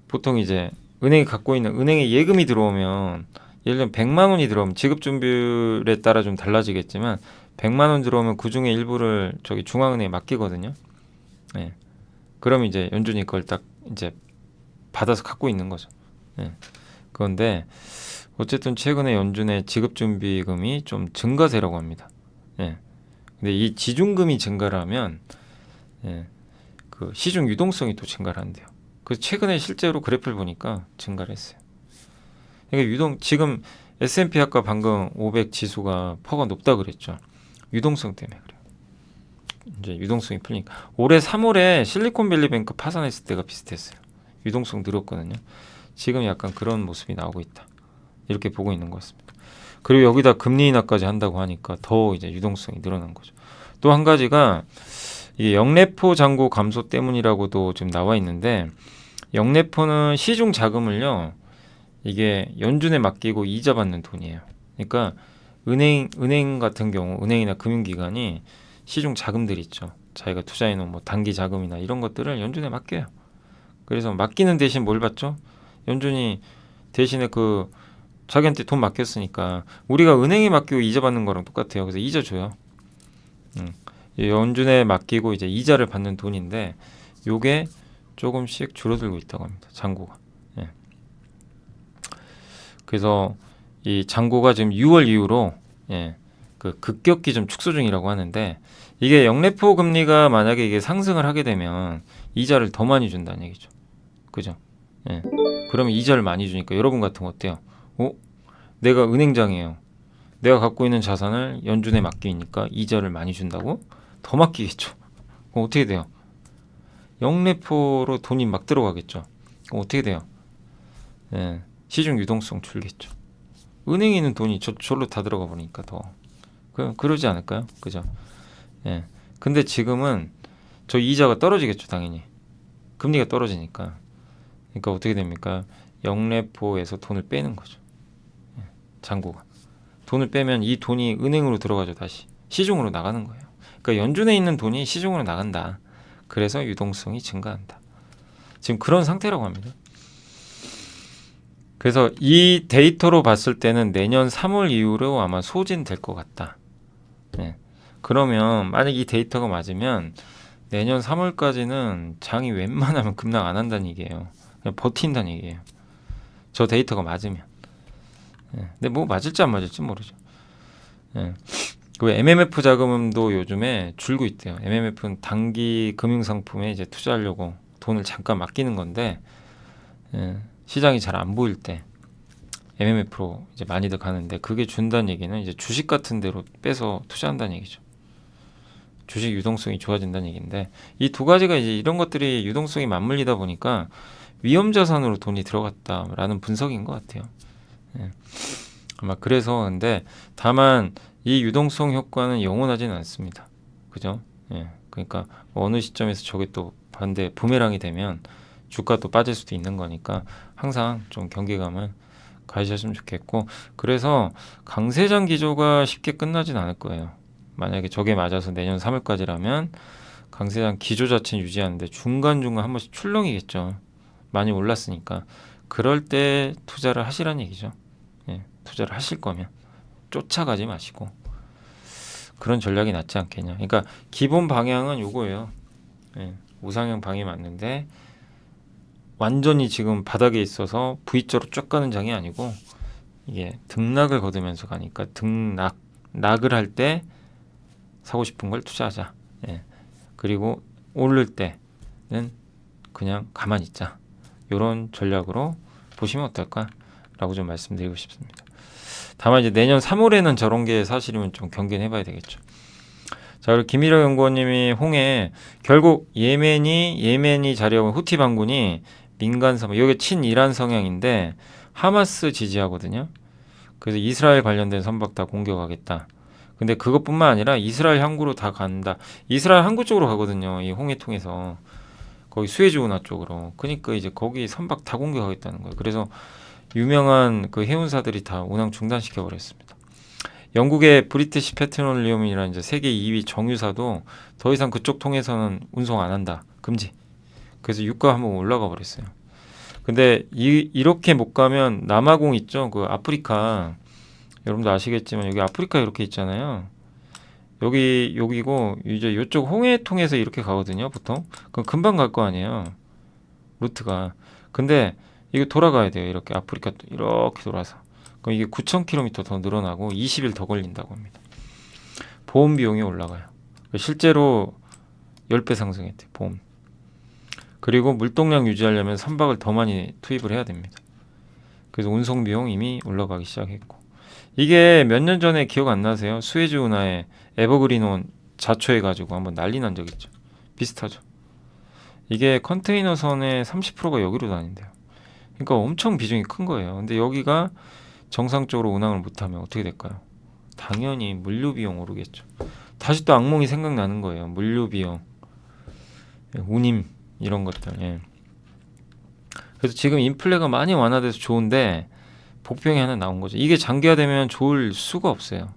Speaker 1: 보통 이제 은행이 갖고 있는, 은행에 예금이 들어오면, 예를 들면 100만 원이 들어오면 지급준비율에 따라 좀 달라지겠지만 100만 원 들어오면 그 중에 일부를 저기 중앙은행에 맡기거든요. 예. 그럼 이제 연준이 그걸 딱 이제 받아서 갖고 있는 거죠. 예. 그런데 어쨌든 최근에 연준의 지급준비금이 좀 증가세라고 합니다. 예. 근데 이 지준금이 증가를 하면 그 시중 유동성이 또 증가를 한대요. 그래서 최근에 실제로 그래프를 보니까 증가를 했어요. 그러니까 지금 S&P 아까 방금 500 지수가 퍼가 높다 그랬죠. 유동성 때문에 그래요. 이제 유동성이 풀리니까. 올해 3월에 실리콘밸리뱅크 파산했을 때가 비슷했어요. 유동성 늘었거든요. 지금 약간 그런 모습이 나오고 있다, 이렇게 보고 있는 것 같습니다. 그리고 여기다 금리 인하까지 한다고 하니까 더 이제 유동성이 늘어난 거죠. 또 한 가지가 이 영래포 잔고 감소 때문이라고도 지금 나와 있는데, 영래포는 시중 자금을요, 이게 연준에 맡기고 이자 받는 돈이에요. 그러니까 은행 같은 경우, 은행이나 금융기관이 시중 자금들 있죠. 자기가 투자해놓은 뭐 단기 자금이나 이런 것들을 연준에 맡겨요. 그래서 맡기는 대신 뭘 받죠? 연준이 대신에 그 자기한테 돈 맡겼으니까 우리가 은행에 맡기고 이자 받는 거랑 똑같아요. 그래서 이자 줘요. 연준에 맡기고 이제 이자를 받는 돈인데, 요게 조금씩 줄어들고 있다고 합니다. 잔고가. 예. 그래서 이 잔고가 지금 6월 이후로 그 급격히 좀 축소 중이라고 하는데, 이게 영래포 금리가 만약에 이게 상승을 하게 되면 이자를 더 많이 준다는 얘기죠. 그죠? 예. 그러면 이자를 많이 주니까 여러분 같은 거 어때요? 내가 은행장이에요. 내가 갖고 있는 자산을 연준에 맡기니까 이자를 많이 준다고? 더 맡기겠죠. 그럼 어떻게 돼요? 영래포로 돈이 막 들어가겠죠. 그럼 어떻게 돼요? 시중 유동성 줄겠죠. 은행에 있는 돈이 저로 다 들어가 버리니까 더 그러지 않을까요? 그죠? 근데 지금은 저 이자가 떨어지겠죠, 당연히. 금리가 떨어지니까. 그러니까 어떻게 됩니까? 영래포에서 돈을 빼는 거죠. 잔고가. 돈을 빼면 이 돈이 은행으로 들어가죠, 다시. 시중으로 나가는 거예요. 그러니까 연준에 있는 돈이 시중으로 나간다. 그래서 유동성이 증가한다. 지금 그런 상태라고 합니다. 그래서 이 데이터로 봤을 때는 내년 3월 이후로 아마 소진될 것 같다. 그러면 만약 이 데이터가 맞으면 내년 3월까지는 장이 웬만하면 급락 안 한다는 얘기예요. 그냥 버틴다는 얘기예요. 저 데이터가 맞으면. 예. 근데 뭐 맞을지 안 맞을지 모르죠. 예. 그 MMF 자금도 요즘에 줄고 있대요. MMF는 단기 금융상품에 이제 투자하려고 돈을 잠깐 맡기는 건데, 예. 시장이 잘 안 보일 때 MMF로 이제 많이들 가는데, 그게 준다는 얘기는 이제 주식 같은 데로 빼서 투자한다는 얘기죠. 주식 유동성이 좋아진다는 얘기인데, 이 두 가지가 이제 이런 것들이 유동성이 맞물리다 보니까 위험 자산으로 돈이 들어갔다라는 분석인 것 같아요. 예. 아마 그래서. 근데 다만 이 유동성 효과는 영원하지는 않습니다. 그죠? 예. 그러니까 어느 시점에서 저게 또 반대 부메랑이 되면 주가 또 빠질 수도 있는 거니까 항상 좀 경계감을 가지셨으면 좋겠고, 그래서 강세장 기조가 쉽게 끝나진 않을 거예요. 만약에 저게 맞아서 내년 3월까지라면 강세장 기조 자체는 유지하는데 중간중간 한 번씩 출렁이겠죠. 많이 올랐으니까. 그럴 때 투자를 하시라는 얘기죠. 예, 투자를 하실 거면 쫓아가지 마시고 그런 전략이 낫지 않겠냐. 그러니까 기본 방향은 요거예요. 예, 우상향 방이 맞는데 완전히 지금 바닥에 있어서 V자로 쭉 가는 장이 아니고, 이게 등락을 거두면서 가니까 낙을 할 때 사고 싶은 걸 투자하자. 예. 그리고 오를 때는 그냥 가만히 있자. 이런 전략으로 보시면 어떨까라고 좀 말씀드리고 싶습니다. 다만 이제 내년 3월에는 저런 게 사실이면 좀 경계는 해봐야 되겠죠. 자, 그리고 김일호 연구원님이 홍해 결국 예멘이 자리하고 후티 반군이 민간 선박, 이게 친이란 성향인데 하마스 지지하거든요. 그래서 이스라엘 관련된 선박 다 공격하겠다. 근데 그것뿐만 아니라 이스라엘 항구로 다 간다. 이스라엘 항구 쪽으로 가거든요. 이 홍해 통해서 거기 수에즈 운하 쪽으로. 그러니까 이제 거기 선박 다 공격하겠다는 거예요. 그래서 유명한 그 해운사들이 다 운항 중단시켜 버렸습니다. 영국의 브리티시 페트롤리움이라는 이제 세계 2위 정유사도 더 이상 그쪽 통해서는 운송 안 한다. 금지. 그래서 유가 한번 올라가 버렸어요. 근데 이렇게 못 가면 남아공 있죠? 그 아프리카. 여러분도 아시겠지만 여기 아프리카 이렇게 있잖아요. 여기고 이제 이쪽 홍해 통해서 이렇게 가거든요, 보통. 그럼 금방 갈 거 아니에요, 루트가. 근데 이거 돌아가야 돼요. 이렇게 아프리카 이렇게 돌아서. 그럼 이게 9,000km 더 늘어나고 20일 더 걸린다고 합니다. 보험 비용이 올라가요. 실제로 10배 상승했대요, 보험. 그리고 물동량 유지하려면 선박을 더 많이 투입을 해야 됩니다. 그래서 운송 비용 이미 올라가기 시작했고. 이게 몇 년 전에 기억 안 나세요? 수에즈 운하에 에버그린온 자초해가지고 한번 난리 난 적 있죠. 비슷하죠. 이게 컨테이너선의 30%가 여기로 다닌대요. 그러니까 엄청 비중이 큰 거예요. 근데 여기가 정상적으로 운항을 못하면 어떻게 될까요? 당연히 물류 비용 오르겠죠. 다시 또 악몽이 생각나는 거예요. 물류 비용, 운임 이런 것들. 예. 그래서 지금 인플레가 많이 완화돼서 좋은데 복병이 하나 나온 거죠. 이게 장기화되면 좋을 수가 없어요.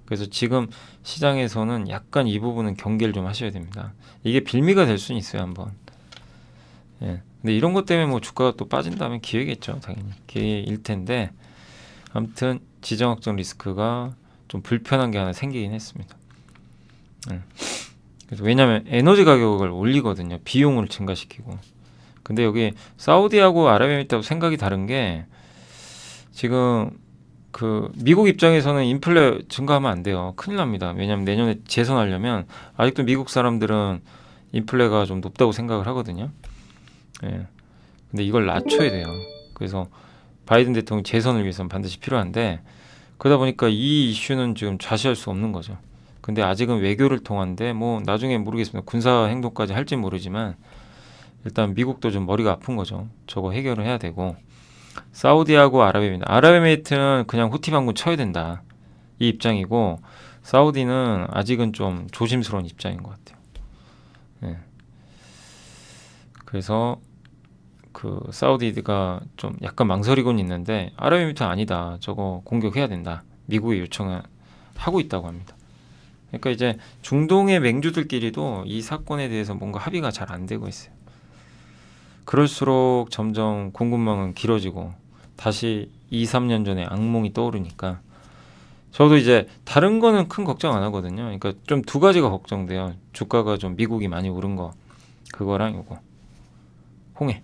Speaker 1: 그래서 지금 시장에서는 약간 이 부분은 경계를 좀 하셔야 됩니다. 이게 빌미가 될 수는 있어요, 한번. 예. 근데 이런 것 때문에 뭐 주가가 또 빠진다면 기회겠죠, 당연히. 기회일 텐데, 아무튼 지정학적 리스크가 좀 불편한 게 하나 생기긴 했습니다. 예. 그래서 왜냐하면 에너지 가격을 올리거든요, 비용을 증가시키고. 근데 여기 사우디하고 아랍에미리트하고 생각이 다른 게, 지금 그 미국 입장에서는 인플레 증가하면 안 돼요. 큰일 납니다. 왜냐하면 내년에 재선하려면 아직도 미국 사람들은 인플레가 좀 높다고 생각을 하거든요. 예. 근데 이걸 낮춰야 돼요. 그래서 바이든 대통령 재선을 위해서는 반드시 필요한데, 그러다 보니까 이 이슈는 지금 좌시할 수 없는 거죠. 근데 아직은 외교를 통한데 뭐 나중에 모르겠습니다. 군사 행동까지 할지 모르지만 일단 미국도 좀 머리가 아픈 거죠. 저거 해결을 해야 되고, 사우디하고 아랍에미리트는 그냥 후티 반군 쳐야 된다, 이 입장이고, 사우디는 아직은 좀 조심스러운 입장인 것 같아요. 네. 그래서 그 사우디가 좀 약간 망설이곤 있는데, 아랍에미리트는 아니다, 저거 공격해야 된다, 미국의 요청을 하고 있다고 합니다. 그러니까 이제 중동의 맹주들끼리도 이 사건에 대해서 뭔가 합의가 잘 안 되고 있어요. 그럴수록 점점 공급망은 길어지고 다시 2, 3년 전에 악몽이 떠오르니까, 저도 이제 다른 거는 큰 걱정 안 하거든요. 그러니까 좀 두 가지가 걱정돼요. 주가가 좀 미국이 많이 오른 거, 그거랑 요거 홍해.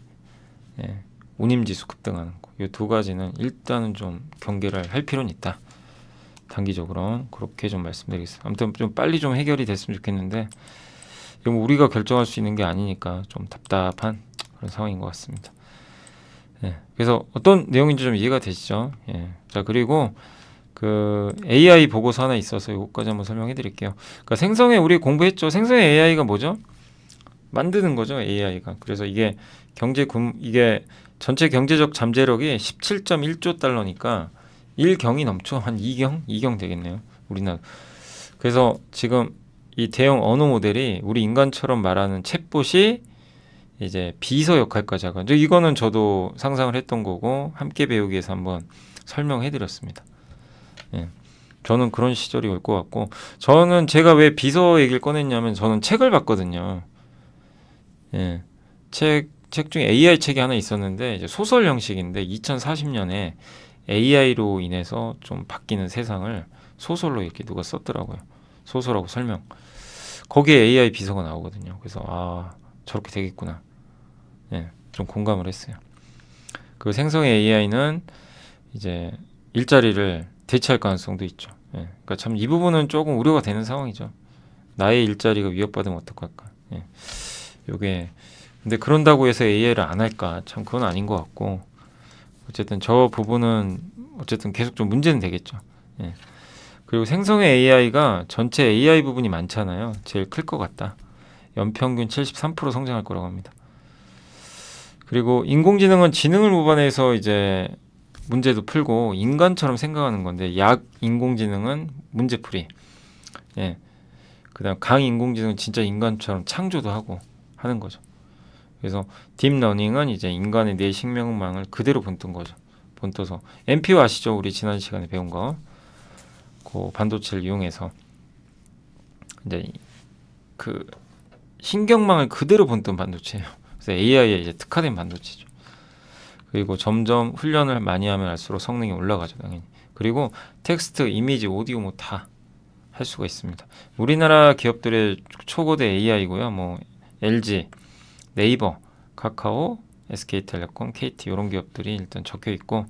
Speaker 1: 예. 운임지수 급등하는 거. 이 두 가지는 일단은 좀 경계를 할 필요는 있다. 단기적으로 그렇게 좀 말씀드리겠습니다. 아무튼 좀 빨리 좀 해결이 됐으면 좋겠는데 이거 뭐 우리가 결정할 수 있는 게 아니니까 좀 답답한 그런 상황인 것 같습니다. 예, 그래서 어떤 내용인지 좀 이해가 되시죠? 예. 자, 그리고 그 AI 보고서 하나 있어서 이것까지 한번 설명해 드릴게요. 그러니까 생성에 우리 공부했죠. 생성의 AI가 뭐죠? 만드는 거죠, AI가. 그래서 이게 이게 전체 경제적 잠재력이 17.1조 달러니까 1경이 넘죠. 한 2경 되겠네요. 우리나라. 그래서 지금 이 대형 언어 모델이 우리 인간처럼 말하는 챗봇이 이제 비서 역할까지 하거든요. 이거는 저도 상상을 했던 거고 함께 배우기 위해서 한번 설명해 드렸습니다. 예. 저는 그런 시절이 올 것 같고 저는 제가 왜 비서 얘기를 꺼냈냐면 저는 책을 봤거든요. 예. 책 중에 AI 책이 하나 있었는데 이제 소설 형식인데 2040년에 AI로 인해서 좀 바뀌는 세상을 소설로 이렇게 누가 썼더라고요. 소설하고 설명. 거기에 AI 비서가 나오거든요. 그래서 아 저렇게 되겠구나. 예, 좀 공감을 했어요. 그 생성의 AI는 이제 일자리를 대체할 가능성도 있죠. 예, 그러니까 참 이 부분은 조금 우려가 되는 상황이죠. 나의 일자리가 위협받으면 어떡할까. 예, 요게 근데 그런다고 해서 AI를 안 할까? 참 그건 아닌 것 같고 어쨌든 저 부분은 어쨌든 계속 좀 문제는 되겠죠. 예. 그리고 생성의 AI가 전체 AI 부분이 많잖아요. 제일 클 것 같다. 연평균 73% 성장할 거라고 합니다. 그리고 인공지능은 지능을 모방해서 이제 문제도 풀고 인간처럼 생각하는 건데 약 인공지능은 문제풀이. 예. 그다음 강 인공지능은 진짜 인간처럼 창조도 하고 하는 거죠. 그래서 딥러닝은 이제 인간의 뇌 식명망을 그대로 본뜬 거죠. 본떠서 NPU 아시죠? 우리 지난 시간에 배운 거. 그 반도체를 이용해서 이제 그 신경망을 그대로 본뜬 반도체예요. 그래서 AI에 이제 특화된 반도체죠. 그리고 점점 훈련을 많이 하면 할수록 성능이 올라가죠, 당연히. 그리고 텍스트, 이미지, 오디오 뭐 다 할 수가 있습니다. 우리나라 기업들의 초거대 AI고요. 뭐 LG, 네이버, 카카오, SK텔레콤, KT 이런 기업들이 일단 적혀 있고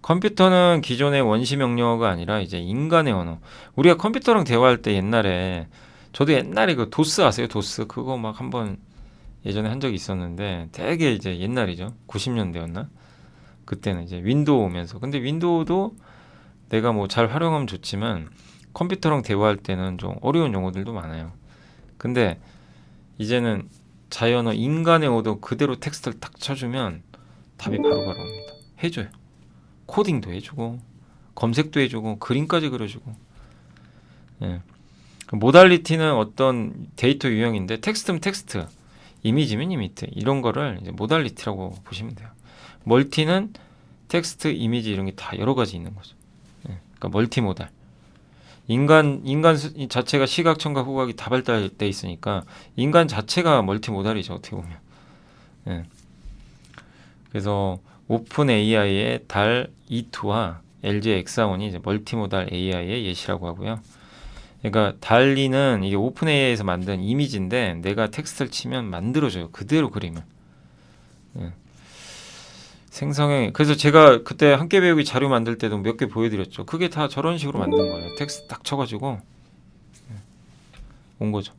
Speaker 1: 컴퓨터는 기존의 원시 명령어가 아니라 이제 인간의 언어. 우리가 컴퓨터랑 대화할 때 옛날에 저도 옛날에 그 도스 아세요? 도스 그거 막 한번 예전에 한 적이 있었는데 되게 이제 옛날이죠. 90년대였나? 그때는 이제 윈도우 오면서 근데 윈도우도 내가 뭐 잘 활용하면 좋지만 컴퓨터랑 대화할 때는 좀 어려운 용어들도 많아요. 근데 이제는 자연어 인간의 어도 그대로 텍스트를 딱 쳐주면 답이 바로바로 옵니다. 해줘요. 코딩도 해주고 검색도 해주고 그림까지 그려주고. 예. 모달리티는 어떤 데이터 유형인데 텍스트면 텍스트, 이미지면 이미지 이런 거를 이제 모달리티라고 보시면 돼요. 멀티는 텍스트, 이미지 이런 게 다 여러 가지 있는 거죠. 예. 그러니까 멀티모달. 인간 자체가 시각, 청각, 후각이 다 발달돼 있으니까 인간 자체가 멀티모달이죠 어떻게 보면. 예. 그래서 오픈 AI의 달 E2와 LG X1이 이제 멀티모달 AI의 예시라고 하고요. 그러니까 달리는 이게 오픈 AI에서 만든 이미지인데 내가 텍스트를 치면 만들어줘요 그대로 그림을. 예. 생성형. 그래서 제가 그때 함께 배우기 자료 만들 때도 몇 개 보여드렸죠. 그게 다 저런 식으로 만든 거예요. 텍스트 딱 쳐가지고 온 거죠.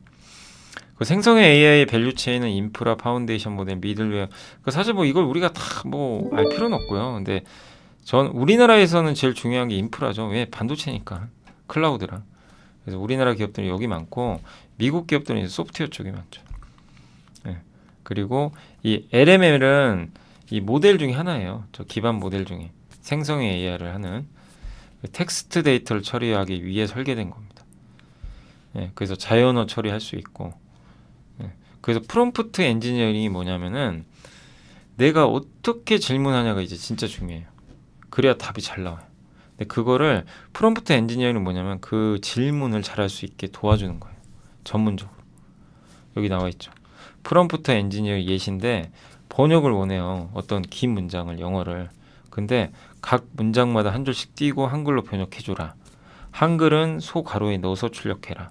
Speaker 1: 그 생성형 AI의 밸류 체인은 인프라, 파운데이션 모델, 미들웨어. 그 사실 뭐 이걸 우리가 다 뭐 알 필요는 없고요. 근데 전 우리나라에서는 제일 중요한 게 인프라죠. 왜 반도체니까 클라우드랑. 그래서 우리나라 기업들이 여기 많고 미국 기업들은 소프트웨어 쪽이 많죠. 네. 그리고 이 LML은 이 모델 중에 하나예요. 저 기반 모델 중에 생성형 AI를 하는 텍스트 데이터를 처리하기 위해 설계된 겁니다. 예, 그래서 자연어 처리할 수 있고. 예, 그래서 프롬프트 엔지니어링이 뭐냐면은 내가 어떻게 질문하냐가 이제 진짜 중요해요. 그래야 답이 잘 나와요. 근데 그거를 프롬프트 엔지니어링은 뭐냐면 그 질문을 잘할 수 있게 도와주는 거예요. 전문적으로. 여기 나와 있죠. 프롬프트 엔지니어 예시인데 번역을 원해요. 어떤 긴 문장을 영어를. 근데 각 문장마다 한 줄씩 띄고 한글로 번역해줘라. 한글은 소 가로에 넣어서 출력해라.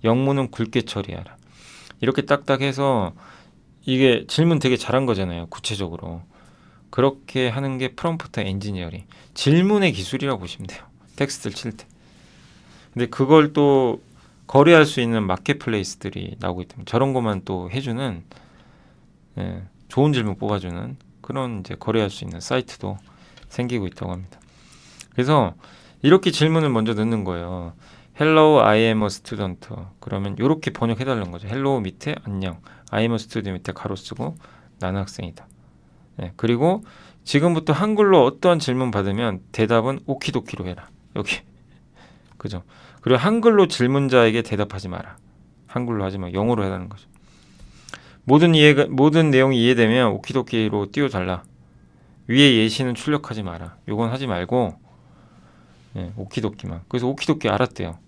Speaker 1: 영문은 굵게 처리하라. 이렇게 딱딱 해서 이게 질문 되게 잘한 거잖아요. 구체적으로. 그렇게 하는 게 프롬프트 엔지니어링, 질문의 기술이라고 보시면 돼요. 텍스트를 칠 때. 근데 그걸 또 거래할 수 있는 마켓플레이스들이 나오기 때문에 저런 것만 또 해주는, 예, 좋은 질문 뽑아주는 그런 이제 거래할 수 있는 사이트도 생기고 있다고 합니다. 그래서 이렇게 질문을 먼저 넣는 거예요. Hello, I am a student. 그러면 이렇게 번역해달라는 거죠. Hello 밑에 안녕, I am a student 밑에 가로 쓰고 나는 학생이다. 예, 그리고 지금부터 한글로 어떠한 질문 받으면 대답은 오키도키로 해라. 여기 그죠? 그리고 한글로 질문자에게 대답하지 마라. 한글로 하지 마. 영어로 해라는 거죠. 모든 내용이 이해되면 오키도키로 띄워달라. 위에 예시는 출력하지 마라. 요건 하지 말고, 예, 오키도키만. 그래서 오키도키 알았대요.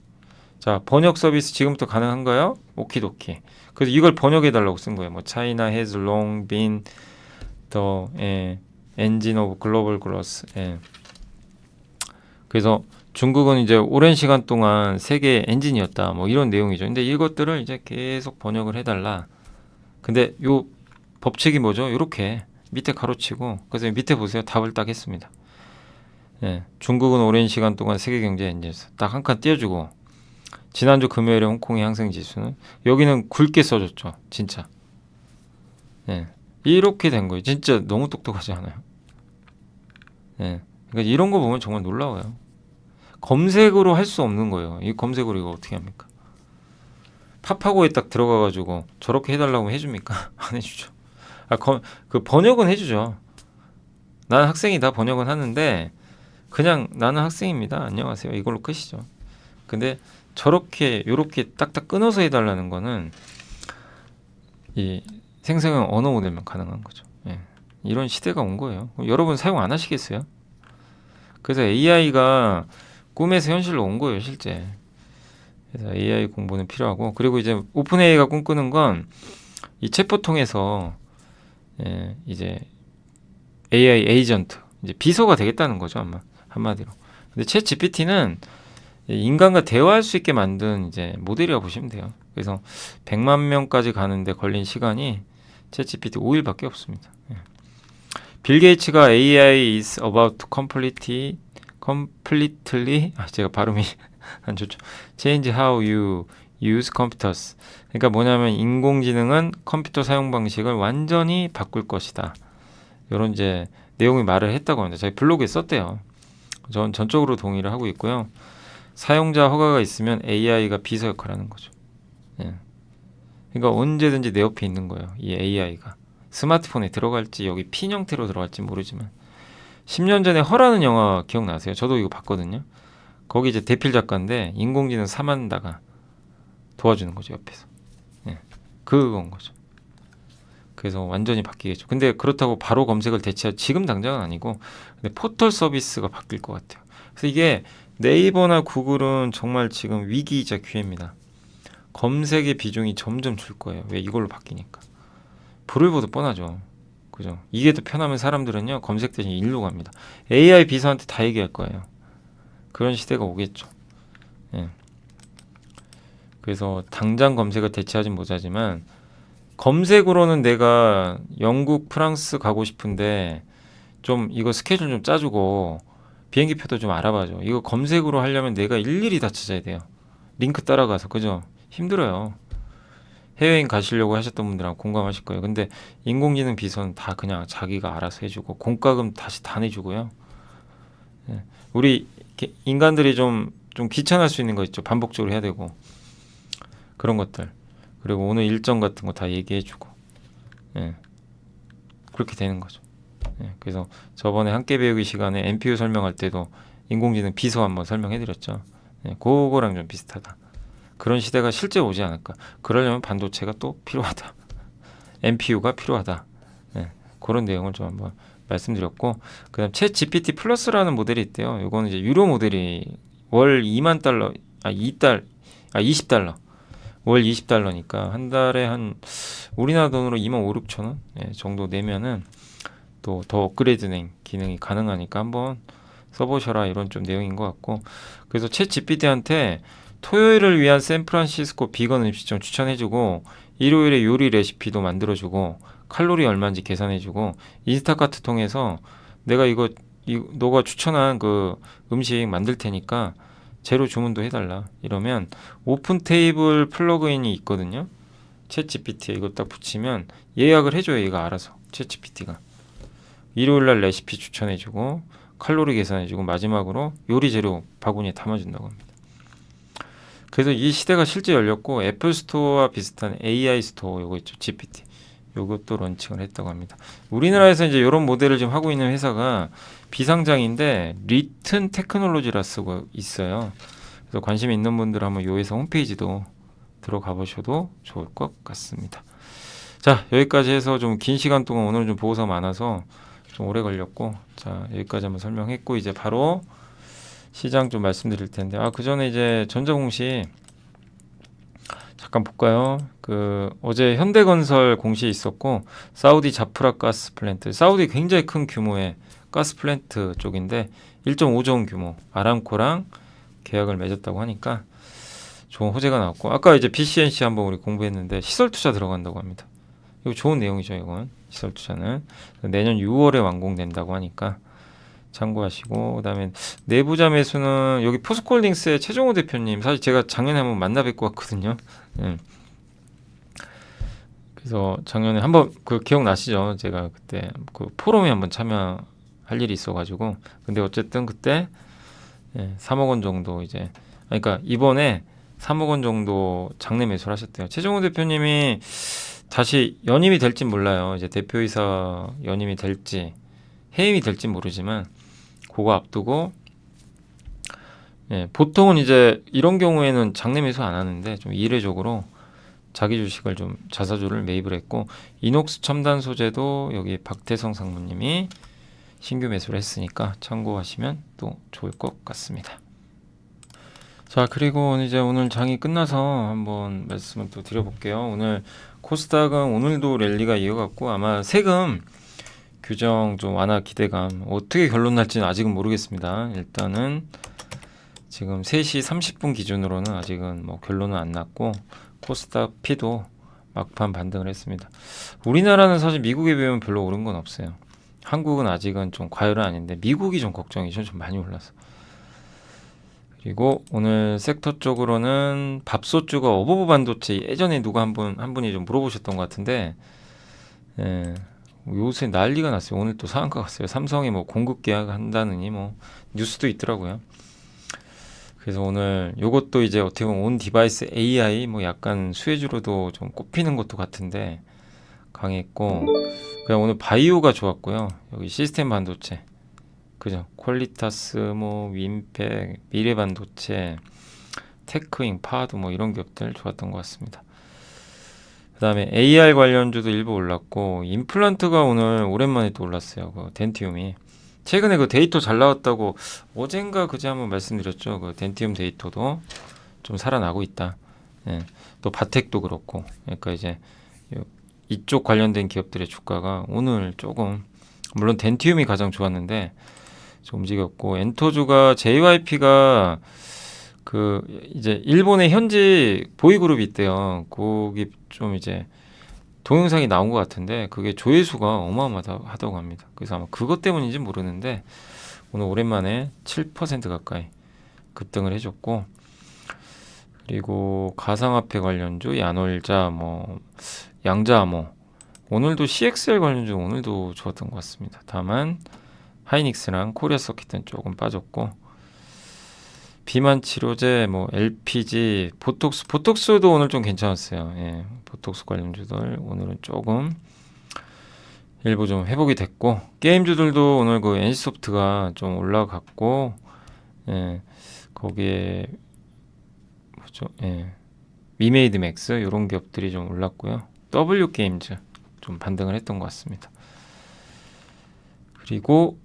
Speaker 1: 자, 번역 서비스 지금부터 가능한가요? 오키도키. 그래서 이걸 번역해 달라고 쓴 거예요. 뭐 China has long been the engine of global growth. 예. 그래서 중국은 이제 오랜 시간 동안 세계 엔진이었다. 뭐 이런 내용이죠. 근데 이것들을 이제 계속 번역을 해달라. 근데 요 법칙이 뭐죠? 이렇게 밑에 가로치고, 그래서 밑에 보세요. 답을 딱 했습니다. 예, 중국은 오랜 시간 동안 세계 경제 엔진에서 딱 한 칸 띄워주고, 지난주 금요일에 홍콩의 항생 지수는, 여기는 굵게 써줬죠. 진짜. 예, 이렇게 된 거예요. 진짜 너무 똑똑하지 않아요? 예, 그러니까 이런 거 보면 정말 놀라워요. 검색으로 할 수 없는 거예요. 이 검색으로 이거 어떻게 합니까? 팝하고에 딱 들어가가지고 저렇게 해달라고 해줍니까? 안 해주죠. 그 번역은 해주죠. 나는 학생이다 번역은 하는데, 그냥 나는 학생입니다. 안녕하세요. 이걸로 끝이죠. 근데 저렇게 요렇게 딱딱 끊어서 해달라는 거는 이 생성형 언어 모델만 가능한 거죠. 예. 이런 시대가 온 거예요. 여러분 사용 안 하시겠어요? 그래서 AI가 꿈에서 현실로 온 거예요, 실제. 그래서 AI 공부는 필요하고, 그리고 이제 오픈 AI가 꿈꾸는 건 이 챗봇 통해서, 예, 이제 AI 에이전트, 이제 비서가 되겠다는 거죠, 아마 한마디로. 근데 챗 GPT는 인간과 대화할 수 있게 만든 이제 모델이라고 보시면 돼요. 그래서 100만 명까지 가는데 걸린 시간이 챗 GPT 5일밖에 없습니다. 예. 빌 게이츠가 AI is about to completely 제가 발음이 안 좋죠. Change how you use computers. 그러니까 뭐냐면 인공지능은 컴퓨터 사용 방식을 완전히 바꿀 것이다. 이런 이제 내용이 말을 했다고 합니다. 저희 블로그에 썼대요. 전 전적으로 동의를 하고 있고요. 사용자 허가가 있으면 AI가 비서 역할을 하는 거죠. 예. 그러니까 언제든지 내 옆에 있는 거예요. 이 AI가. 스마트폰에 들어갈지 여기 핀 형태로 들어갈지 모르지만, 10년 전에 허라는 영화 기억나세요? 저도 이거 봤거든요. 거기 이제 대필 작가인데 인공지능 사만다가 도와주는 거죠, 옆에서. 예. 그건 거죠. 그래서 완전히 바뀌겠죠. 근데 그렇다고 바로 검색을 대체할 지금 당장은 아니고, 근데 포털 서비스가 바뀔 것 같아요. 그래서 이게 네이버나 구글은 정말 지금 위기이자 기회입니다. 검색의 비중이 점점 줄 거예요. 왜? 이걸로 바뀌니까. 불을 보듯 뻔하죠. 그죠? 이게 더 편하면 사람들은요, 검색 대신 일로 갑니다. AI 비서한테 다 얘기할 거예요. 그런 시대가 오겠죠. 예. 그래서 당장 검색을 대체하진 못하지만, 검색으로는 내가 영국, 프랑스 가고 싶은데 좀 이거 스케줄 좀 짜주고 비행기표도 좀 알아봐줘. 이거 검색으로 하려면 내가 일일이 다 찾아야 돼요. 링크 따라가서. 그죠? 힘들어요. 해외여행 가시려고 하셨던 분들은 공감하실 거예요. 근데 인공지능 비서는 다 그냥 자기가 알아서 해주고, 공과금 다시 다 내주고요. 예. 우리 인간들이 좀 귀찮을 수 있는 거 있죠. 반복적으로 해야 되고 그런 것들. 그리고 오늘 일정 같은 거 다 얘기해주고, 예. 그렇게 되는 거죠. 예. 그래서 저번에 함께 배우기 시간에 NPU 설명할 때도 인공지능 비서 한번 설명해드렸죠. 예. 그거랑 좀 비슷하다. 그런 시대가 실제 오지 않을까. 그러려면 반도체가 또 필요하다. NPU가 필요하다. 예. 그런 내용을 좀 한번 말씀드렸고, 그다음 챗 GPT 플러스라는 모델이 있대요. 이거는 이제 유료 모델이 월 2만 달러, 20달러. 월 20달러니까 한 달에 한 우리나라 돈으로 2만 5, 6천 원, 예, 정도 내면은 또 더 업그레이드된 기능이 가능하니까 한번 써보셔라, 이런 좀 내용인 것 같고, 그래서 챗 GPT한테 토요일을 위한 샌프란시스코 비건 음식점 추천해주고, 일요일에 요리 레시피도 만들어주고, 칼로리 얼마인지 계산해주고 인스타카트 통해서 내가 너가 추천한 그 음식 만들 테니까 재료 주문도 해달라 이러면 오픈 테이블 플러그인이 있거든요. 챗 GPT에 이거 딱 붙이면 예약을 해줘요. 얘가 알아서 챗 GPT가 일요일날 레시피 추천해주고 칼로리 계산해주고 마지막으로 요리 재료 바구니에 담아준다고 합니다. 그래서 이 시대가 실제 열렸고 애플 스토어와 비슷한 AI 스토어 요거 있죠. GPT 요것도 런칭을 했다고 합니다. 우리나라에서 이제 이런 모델을 지금 하고 있는 회사가 비상장인데 리튼 테크놀로지라 쓰고 있어요. 그래서 관심 있는 분들 한번 요 회사 홈페이지도 들어가 보셔도 좋을 것 같습니다. 자, 여기까지 해서 좀 긴 시간 동안 오늘은 좀 보고서가 많아서 좀 오래 걸렸고, 자, 여기까지 한번 설명했고, 이제 바로 시장 좀 말씀드릴 텐데, 그 전에 이제 전자공시 잠깐 볼까요? 어제 현대건설 공시 있었고, 사우디 자프라 가스 플랜트, 사우디 굉장히 큰 규모의 가스 플랜트 쪽인데 1.5조 원 규모 아람코랑 계약을 맺었다고 하니까 좋은 호재가 나왔고, 아까 이제 BCNC 한번 우리 공부했는데 시설 투자 들어간다고 합니다. 이거 좋은 내용이죠. 이건 시설 투자는 내년 6월에 완공된다고 하니까 참고하시고, 그다음에 내부자 매수는 여기 포스코홀딩스의 최종호 대표님, 사실 제가 작년에 한번 만나 뵙고 왔거든요. 그래서 작년에 한번 기억나시죠? 제가 그때 그 포럼에 한번 참여할 일이 있어가지고, 근데 어쨌든 그때 3억 원 정도 이제, 그러니까 이번에 3억 원 정도 장내 매수를 하셨대요. 최종호 대표님이 다시 연임이 될지 몰라요. 이제 대표이사 연임이 될지 해임이 될지 모르지만 그거 앞두고, 보통은 이제 이런 경우에는 장내 매수 안 하는데 좀 이례적으로 자기 주식을 좀 자사주를 매입을 했고, 이녹스 첨단 소재도 여기 박태성 상무님이 신규 매수를 했으니까 참고하시면 또 좋을 것 같습니다. 자, 그리고 이제 오늘 장이 끝나서 한번 말씀을 또 드려볼게요. 오늘 코스닥은 오늘도 랠리가 이어갔고, 아마 세금 규정 좀 완화 기대감, 어떻게 결론 날지는 아직은 모르겠습니다. 일단은 지금 3시 30분 기준으로는 아직은 뭐 결론은 안 났고, 코스닥 P도 막판 반등을 했습니다. 우리나라는 사실 미국에 비하면 별로 오른 건 없어요. 한국은 아직은 좀 과열은 아닌데 미국이 좀 걱정이죠. 좀 많이 올라서. 그리고 오늘 섹터 쪽으로는 밥솥주가 어버버 반도체, 예전에 누가 한 분이 좀 물어보셨던 것 같은데, 요새 난리가 났어요. 오늘 또 상한가 갔어요. 삼성이 뭐 공급 계약 한다느니 뭐 뉴스도 있더라고요. 그래서 오늘 요것도 이제 어떻게 보면 온 디바이스 AI 뭐 약간 수혜주로도 좀 꼽히는 것도 같은데 강했고, 그냥 오늘 바이오가 좋았고요. 여기 시스템 반도체, 그죠? 퀄리타스, 뭐 윈팩, 미래반도체, 테크잉, 파도 뭐 이런 기업들 좋았던 것 같습니다. 그 다음에 AR 관련주도 일부 올랐고, 임플란트가 오늘 오랜만에 또 올랐어요. 그 덴티움이 최근에 그 데이터 잘 나왔다고 어젠가 그제 한번 말씀드렸죠. 그 덴티움 데이터도 좀 살아나고 있다. 또 바텍도 그렇고, 그러니까 이제 이쪽 관련된 기업들의 주가가 오늘 조금, 물론 덴티움이 가장 좋았는데 좀 움직였고, 엔터주가 JYP가 이제 일본의 현지 보이그룹이 있대요. 거기 좀 이제 동영상이 나온 것 같은데 그게 조회수가 어마어마하다고 합니다. 그래서 아마 그것 때문인지 모르는데 오늘 오랜만에 7% 가까이 급등을 해줬고, 그리고 가상화폐 관련주 야놀자, 뭐 양자암호, 오늘도 CXL 관련주 오늘도 좋았던 것 같습니다. 다만 하이닉스랑 코리아 서킷은 조금 빠졌고, 비만 치료제, 뭐 LPG, 보톡스도 오늘 좀 괜찮았어요. 보톡스 관련주들 오늘은 조금 일부 좀 회복이 됐고, 게임주들도 오늘 그 NC소프트가 좀 올라갔고, 거기에 뭐죠? 위메이드 맥스 이런 기업들이 좀 올랐고요. W 게임즈 좀 반등을 했던 것 같습니다. 그리고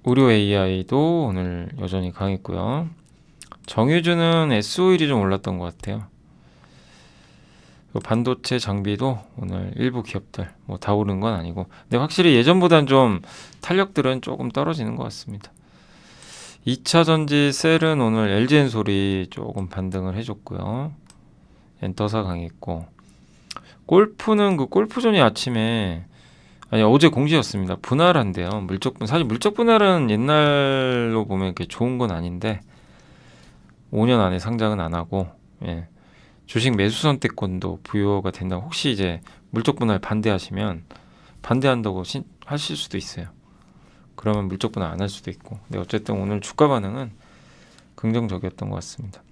Speaker 1: 의료 AI도 오늘 여전히 강했고요. 정유주는 S-오일이 좀 올랐던 것 같아요. 반도체 장비도 오늘 일부 기업들 뭐 다 오른 건 아니고, 근데 확실히 예전보다는 좀 탄력들은 조금 떨어지는 것 같습니다. 2차전지 셀은 오늘 LG엔솔이 조금 반등을 해줬고요. 엔터사 강했고, 골프는 골프존이 아침에 아니 어제 공시였습니다. 분할한대요. 사실 물적 분할은 옛날로 보면 이렇게 좋은 건 아닌데 5년 안에 상장은 안 하고 예. 주식 매수 선택권도 부여가 된다. 혹시 이제 물적 분할 반대하시면 반대한다고 하실 수도 있어요. 그러면 물적 분할 안 할 수도 있고. 근데 어쨌든 오늘 주가 반응은 긍정적이었던 것 같습니다.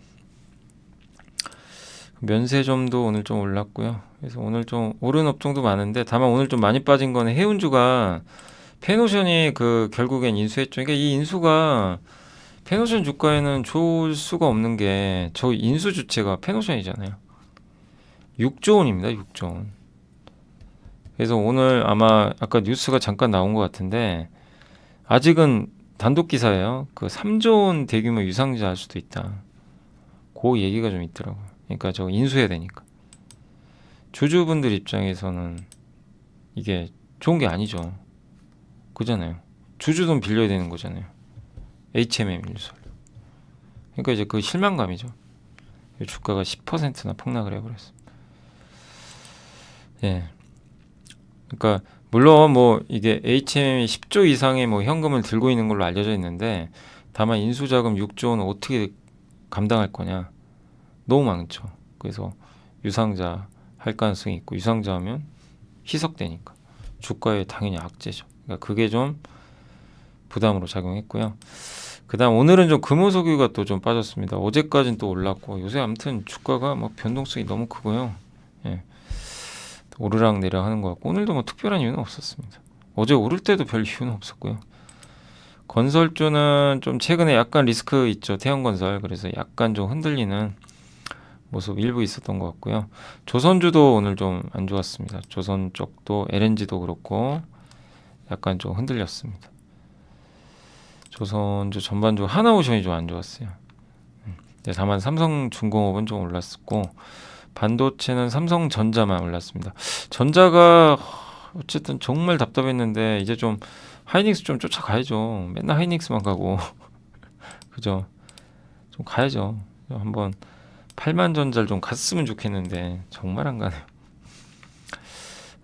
Speaker 1: 면세점도 오늘 좀 올랐고요. 그래서 오늘 좀 오른 업종도 많은데 다만 오늘 좀 많이 빠진 거는 해운주가 페노션이 그 결국엔 인수했죠. 그러니까 이 인수가 페노션 주가에는 좋을 수가 없는 게 저 인수 주체가 페노션이잖아요. 6조 원입니다. 6조 원. 그래서 오늘 아마 아까 뉴스가 잠깐 나온 것 같은데 아직은 단독 기사예요. 그 3조 원 대규모 유상자 할 수도 있다. 그 얘기가 좀 있더라고요. 그러니까 저거 인수해야 되니까. 주주분들 입장에서는 이게 좋은 게 아니죠. 그잖아요. 주주 돈 빌려야 되는 거잖아요. HMM 일설. 그러니까 이제 그 실망감이죠. 주가가 10%나 폭락을 해버렸어. 예. 그러니까 물론 뭐 이게 HMM이 10조 이상의 뭐 현금을 들고 있는 걸로 알려져 있는데 다만 인수자금 6조 원은 어떻게 감당할 거냐. 너무 많죠. 그래서 유상자 할 가능성이 있고 유상자 하면 희석되니까 주가에 당연히 악재죠. 그러니까 그게 좀 부담으로 작용했고요. 그다음 오늘은 좀 금호석유가 또 좀 빠졌습니다. 어제까지는 또 올랐고 요새 아무튼 주가가 뭐 변동성이 너무 크고요. 예. 오르락 내리락 하는 것 같고 오늘도 뭐 특별한 이유는 없었습니다. 어제 오를 때도 별 이유는 없었고요. 건설주는 좀 최근에 약간 리스크 있죠. 태양건설. 그래서 약간 좀 흔들리는 모습 일부 있었던 것 같고요. 조선주도 오늘 좀 안 좋았습니다. 조선 쪽도 LNG도 그렇고 약간 좀 흔들렸습니다. 조선주 전반적으로 하나오션이 좀 안 좋았어요. 다만 삼성중공업은 좀 올랐었고 반도체는 삼성전자만 올랐습니다. 전자가 어쨌든 정말 답답했는데 이제 좀 하이닉스 좀 쫓아가야죠. 맨날 하이닉스만 가고 그죠? 좀 가야죠. 한번 8만 전자를 좀 갔으면 좋겠는데 정말 안 가네요.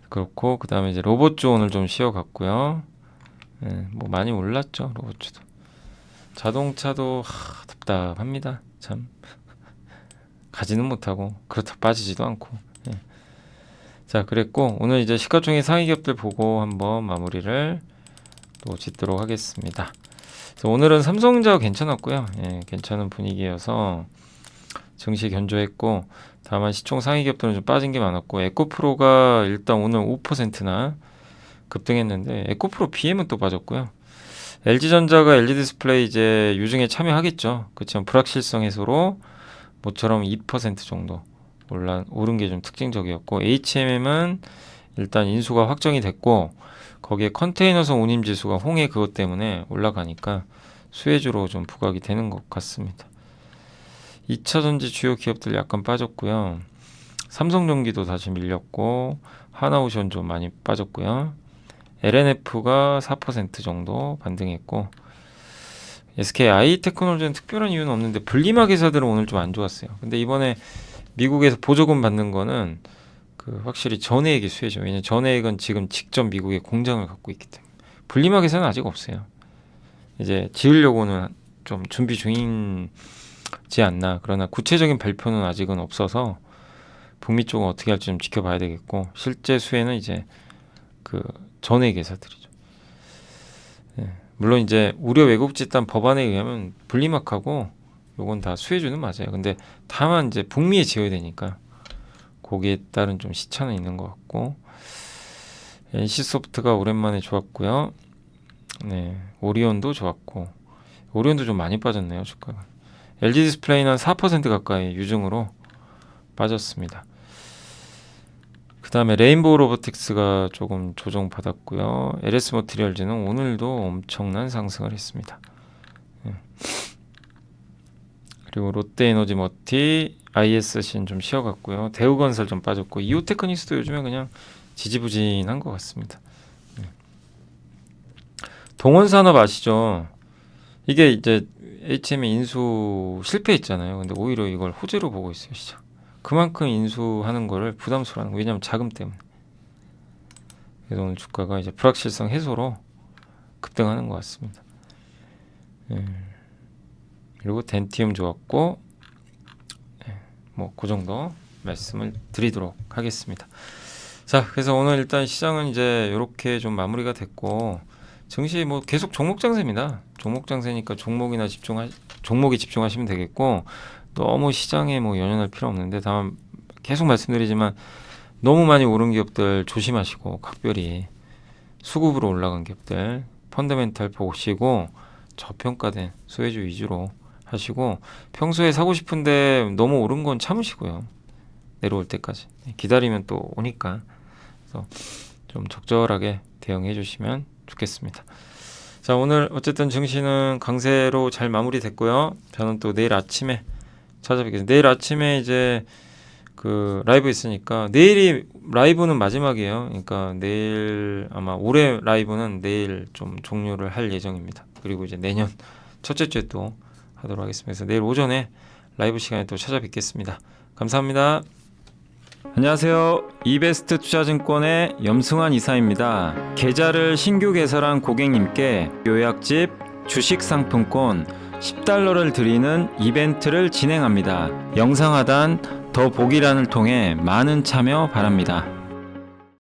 Speaker 1: 그렇고 그 다음에 이제 로봇주 오늘 좀 쉬어갔고요. 뭐 많이 올랐죠 로봇주도. 자동차도 답답합니다. 참 가지는 못하고 그렇다 빠지지도 않고. 예. 자 그랬고 오늘 이제 시가총액 상위 기업들 보고 한번 마무리를 또 짓도록 하겠습니다. 그래서 오늘은 삼성전자 괜찮았고요. 예, 괜찮은 분위기여서 증시 견조했고 다만 시총 상위 기업들은 좀 빠진 게 많았고 에코프로가 일단 오늘 5%나 급등했는데 에코프로 BM은 또 빠졌고요. LG전자가 LG디스플레이 이제 유증에 참여하겠죠. 그렇지만 불확실성 해소로 모처럼 2% 정도 오른 게 좀 특징적이었고 HMM은 일단 인수가 확정이 됐고 거기에 컨테이너선 운임 지수가 홍해 그것 때문에 올라가니까 수혜주로 좀 부각이 되는 것 같습니다. 2차전지 주요 기업들 약간 빠졌고요. 삼성전기도 다시 밀렸고 하나오션 좀 많이 빠졌고요. LNF가 4% 정도 반등했고 SKI테크놀리지는 특별한 이유는 없는데 분리막 회사들은 오늘 좀 안 좋았어요. 근데 이번에 미국에서 보조금 받는 거는 그 확실히 전해액이 수혜죠. 왜냐면 전해액은 지금 직접 미국에 공장을 갖고 있기 때문에 분리막 회사는 아직 없어요. 이제 지으려고는 좀 준비 중이지 않나. 그러나 구체적인 발표는 아직은 없어서 북미 쪽은 어떻게 할지 좀 지켜봐야 되겠고 실제 수혜는 이제 그 전해액 회사들이죠. 예. 물론 이제 우려 왜곡 집단 법안에 의하면 분리막하고 요건 다 수혜주는 맞아요. 근데 다만 이제 북미에 지어야 되니까 거기에 따른 좀 시차는 있는 것 같고 NC소프트가 오랜만에 좋았고요. 네, 오리온도 좋았고 오리온도 좀 많이 빠졌네요. 주가가. LG디스플레이는 4% 가까이 유증으로 빠졌습니다. 그 다음에 레인보우 로보틱스가 조금 조정받았고요. LS 머티리얼즈는 오늘도 엄청난 상승을 했습니다. 그리고 롯데에너지 머티, ISC는 좀 쉬어갔고요. 대우건설 좀 빠졌고 이오테크닉스도 요즘에 그냥 지지부진한 것 같습니다. 동원산업 아시죠? 이게 이제 HM의 인수 실패했잖아요. 근데 오히려 이걸 호재로 보고 있어요, 시장. 그만큼 인수하는 거를 부담스러워하는 거예요. 왜냐하면 자금 때문에. 그래서 오늘 주가가 이제 불확실성 해소로 급등하는 것 같습니다. 그리고 덴티움 좋았고, 뭐 그 정도 말씀을 드리도록 하겠습니다. 자, 그래서 오늘 일단 시장은 이제 이렇게 좀 마무리가 됐고, 증시 뭐 계속 종목 장세입니다. 종목 장세니까 종목에 집중하시면 되겠고, 너무 시장에 뭐 연연할 필요 없는데, 다만 계속 말씀드리지만 너무 많이 오른 기업들 조심하시고, 각별히 수급으로 올라간 기업들 펀더멘탈 보시고 저평가된 소외주 위주로 하시고, 평소에 사고 싶은데 너무 오른 건 참으시고요. 내려올 때까지 기다리면 또 오니까, 그래서 좀 적절하게 대응해 주시면 좋겠습니다. 자, 오늘 어쨌든 증시는 강세로 잘 마무리됐고요. 저는 또 내일 아침에 찾아뵙겠습니다. 내일 아침에 이제 그 라이브 있으니까, 내일이 라이브는 마지막이에요. 그러니까 내일 아마 올해 라이브는 내일 좀 종료를 할 예정입니다. 그리고 이제 내년 첫째 주에 또 하도록 하겠습니다. 그래서 내일 오전에 라이브 시간에 또 찾아뵙겠습니다. 감사합니다. 안녕하세요. 이베스트 투자증권의 염승환 이사입니다. 계좌를 신규 개설한 고객님께 요약집 주식 상품권 $10를 드리는 이벤트를 진행합니다. 영상 하단 더 보기란을 통해 많은 참여 바랍니다.